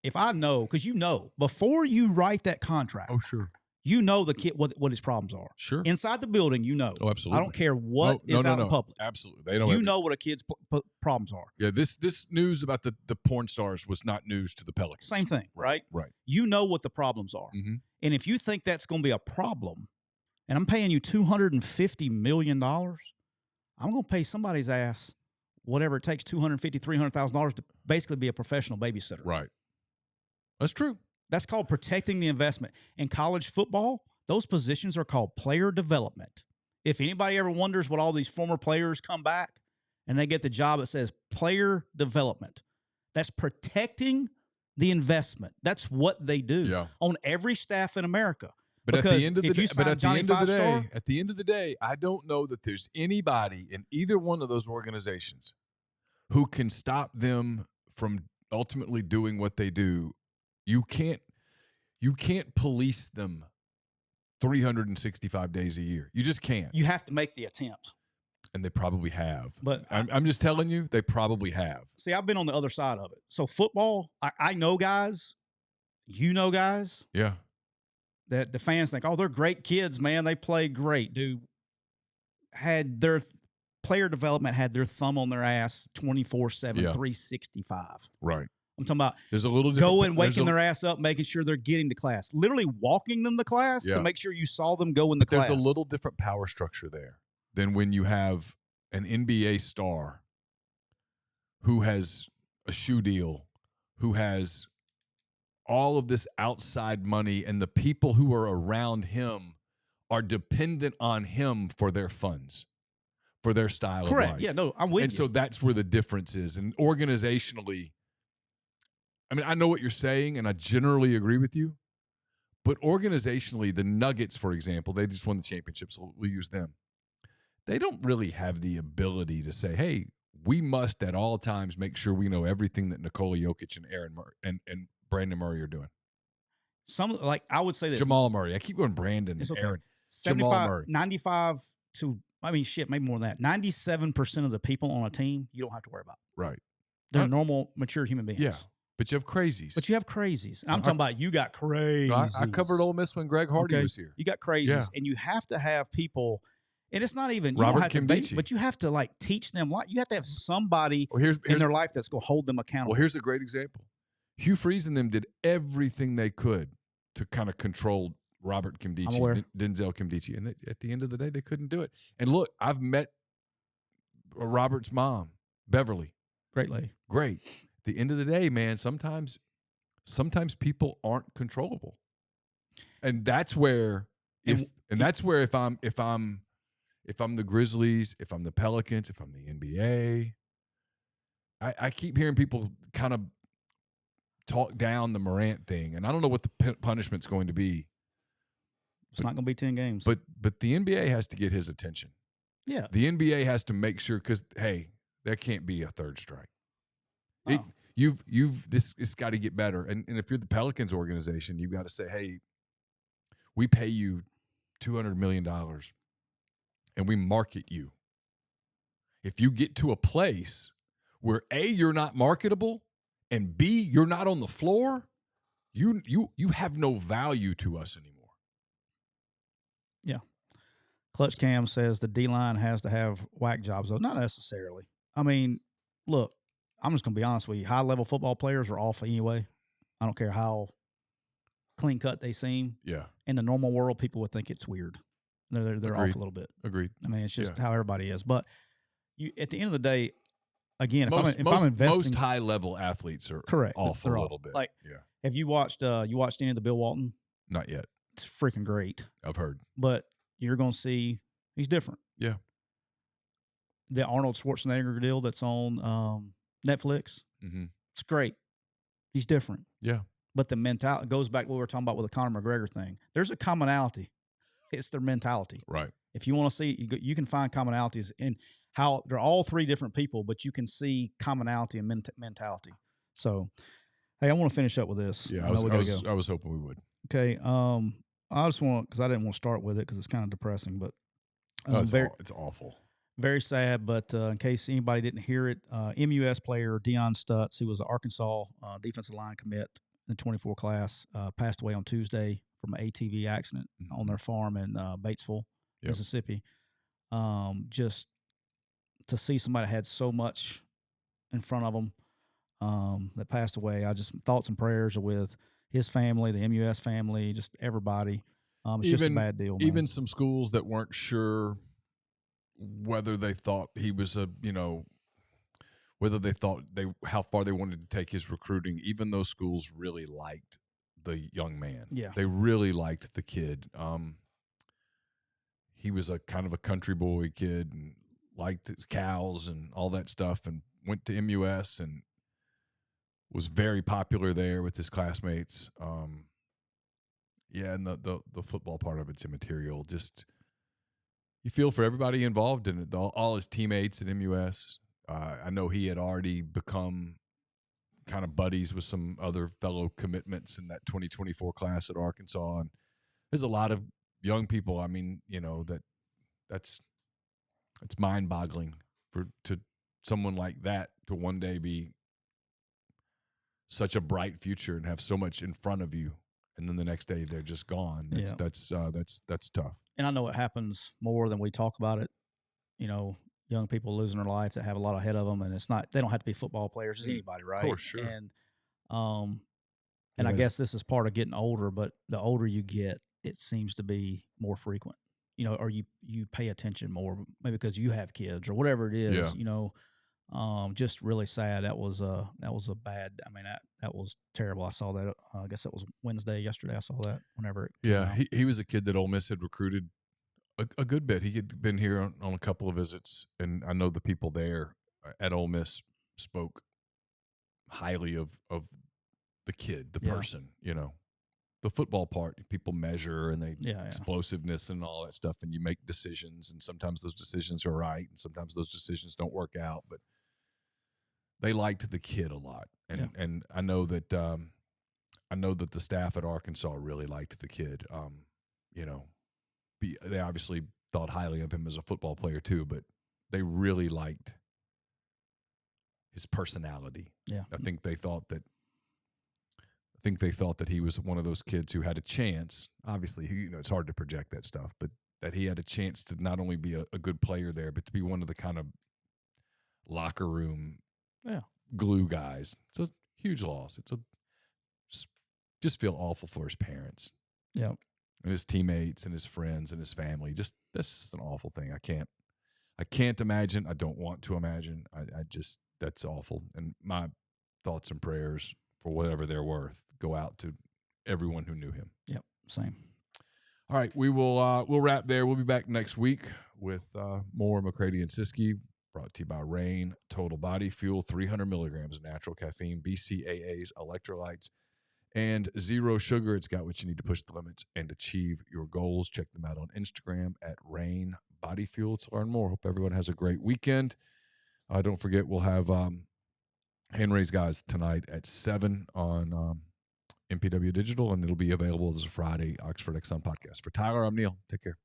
If I know, because you know, before you write that contract. Oh, sure. You know the kid what his problems are. Sure. Inside the building, you know. Oh, absolutely. I don't care what is out in public. Absolutely. They know. You know what a kid's problems are. Yeah. This news about the porn stars was not news to the Pelicans. Same thing, right? Right. You know what the problems are. Mm-hmm. And if you think that's going to be a problem, and I'm paying you $250 million, I'm going to pay somebody's ass whatever it takes, $250,000, $300,000 to basically be a professional babysitter. Right. That's true. That's called protecting the investment. In college football, those positions are called player development. If anybody ever wonders what all these former players come back and they get the job, it says player development. That's protecting the investment. That's what they do on every staff in America. But because at the end of the day, at the end of the day, I don't know that there's anybody in either one of those organizations who can stop them from ultimately doing what they do. You can't police them 365 days a year. You just can't. You have to make the attempt. And they probably have. But I'm just telling you, they probably have. See, I've been on the other side of it. So football, I know guys guys Yeah. that the fans think, oh, they're great kids, man. They play great, dude. Had their player development had their thumb on their ass 24/7, Yeah. 365. Right. I'm talking about There's a little different. going, waking their ass up, making sure they're getting to class. Literally walking them to class to make sure you saw them go in the class. There's a little different power structure there than when you have an NBA star who has a shoe deal, who has all of this outside money, and the people who are around him are dependent on him for their funds, for their style of life. Yeah, no, I'm with you. And so that's where the difference is. And organizationally, I mean, I know what you're saying, and I generally agree with you. But organizationally, the Nuggets, for example, they just won the championship, so we'll use them. They don't really have the ability to say, hey, we must at all times make sure we know everything that Nikola Jokic and Aaron Murray and Brandon Murray are doing. I would say this. Jamal Murray. I keep going Brandon and Aaron. 75, 95 to, maybe more than that. 97% of the people on a team, you don't have to worry about. Right. They're normal, mature human beings. Yeah. But you have crazies. And I'm talking about you got crazies. I covered Ole Miss when Greg Hardy was here. You got crazies. And you have to have people, and it's not even, Robert Kimdichie. but you have to teach them. You have to have somebody in their life that's going to hold them accountable. Well, here's a great example. Hugh Freeze and them did everything they could to kind of control Robert Kimdichie, Denzel Kimdichie. And at the end of the day, they couldn't do it. And look, I've met Robert's mom, Beverly. Great lady. Great. At the end of the day, man, sometimes people aren't controllable. And that's where if I'm the Grizzlies, if I'm the Pelicans, if I'm the NBA, I keep hearing people kind of talk down the Morant thing, and I don't know what the punishment's going to be. It's not going to be 10 games. But the NBA has to get his attention. Yeah. The NBA has to make sure, because, hey, there can't be a third strike. Oh. It's got to get better. And if you're the Pelicans organization, you've got to say, hey, we pay you $200 million and we market you. If you get to a place where A, you're not marketable, and B, you're not on the floor, you have no value to us anymore. Yeah. Clutch Cam says the D-line has to have whack jobs, though. Not necessarily. I mean, look, I'm just going to be honest with you. High-level football players are off anyway. I don't care how clean-cut they seem. Yeah. In the normal world, people would think it's weird. They're off a little bit. Agreed. I mean, it's just how everybody is. But at the end of the day, again, if I'm investing, most high-level athletes are correct. Off a little bit. Have you watched any of the Bill Walton? Not yet. It's freaking great. I've heard. But you're going to see he's different. Yeah. The Arnold Schwarzenegger deal that's on Netflix. Mm-hmm. It's great. He's different. Yeah. But the mentality goes back to what we were talking about with the Conor McGregor thing. There's a commonality. It's their mentality. Right. If you want to see, you can find commonalities in how they're all three different people, but you can see commonality and mentality. So, hey, I want to finish up with this. Yeah, I was hoping we would. Okay. I just want, because I didn't want to start with it because it's kind of depressing, but it's awful. Very sad, but in case anybody didn't hear it, MUS player Deion Stutz, who was an Arkansas defensive line commit in the 24 class, passed away on Tuesday from an ATV accident on their farm in Batesville, Mississippi. Just to see somebody that had so much in front of them that passed away, I just thoughts and prayers are with his family, the MUS family, just everybody. It's just a bad deal, man. Even some schools that weren't sure whether they thought he was whether they thought how far they wanted to take his recruiting. Even those schools really liked the young man. Yeah, they really liked the kid. He was a kind of a country boy kid and liked his cows and all that stuff, and went to MUS and was very popular there with his classmates. And the football part of it's immaterial. Just you feel for everybody involved in it. All his teammates at MUS. I know he had already become kind of buddies with some other fellow commitments in that 2024 class at Arkansas. And there's a lot of young people. I mean, that's mind-boggling to someone like that to one day be such a bright future and have so much in front of you, and then the next day they're just gone. That's tough. And I know it happens more than we talk about it. Young people losing their life that have a lot ahead of them, and they don't have to be football players, it's anybody, right? Of course, sure. And I guess this is part of getting older, but the older you get, it seems to be more frequent, or you pay attention more, maybe because you have kids or whatever it is, just really sad. That was a bad, that was terrible. I saw that, I guess that was Wednesday, yesterday. I saw that whenever it came out. He was a kid that Ole Miss had recruited a good bit. He had been here on a couple of visits, and I know the people there at Ole Miss spoke highly of the kid, the person, the football part. People measure and explosiveness and all that stuff, and you make decisions, and sometimes those decisions are right, and sometimes those decisions don't work out. But they liked the kid a lot, and I know that the staff at Arkansas really liked the kid. They obviously thought highly of him as a football player too, but they really liked his personality. Yeah, I think they thought that he was one of those kids who had a chance. Obviously, it's hard to project that stuff, but that he had a chance to not only be a good player there, but to be one of the kind of locker room glue guys. It's a huge loss. Just feel awful for his parents. Yeah. And his teammates and his friends and his family. That's just an awful thing. I can't imagine. I don't want to imagine. That's awful. And my thoughts and prayers, for whatever they're worth, go out to everyone who knew him. Yep, same. All right, we'll wrap there. We'll be back next week with more McCready and Siskey, brought to you by Rain Total Body Fuel, 300 milligrams of natural caffeine, BCAAs, electrolytes, and zero sugar. It's got what you need to push the limits and achieve your goals. Check them out on Instagram at Rain Body Fuel to learn more. Hope everyone has a great weekend. Don't forget, we'll have Hand Raised Guys tonight at 7 on MPW Digital, and it'll be available as a Friday Oxford Exxon podcast. For Tyler, I'm Neal. Take care.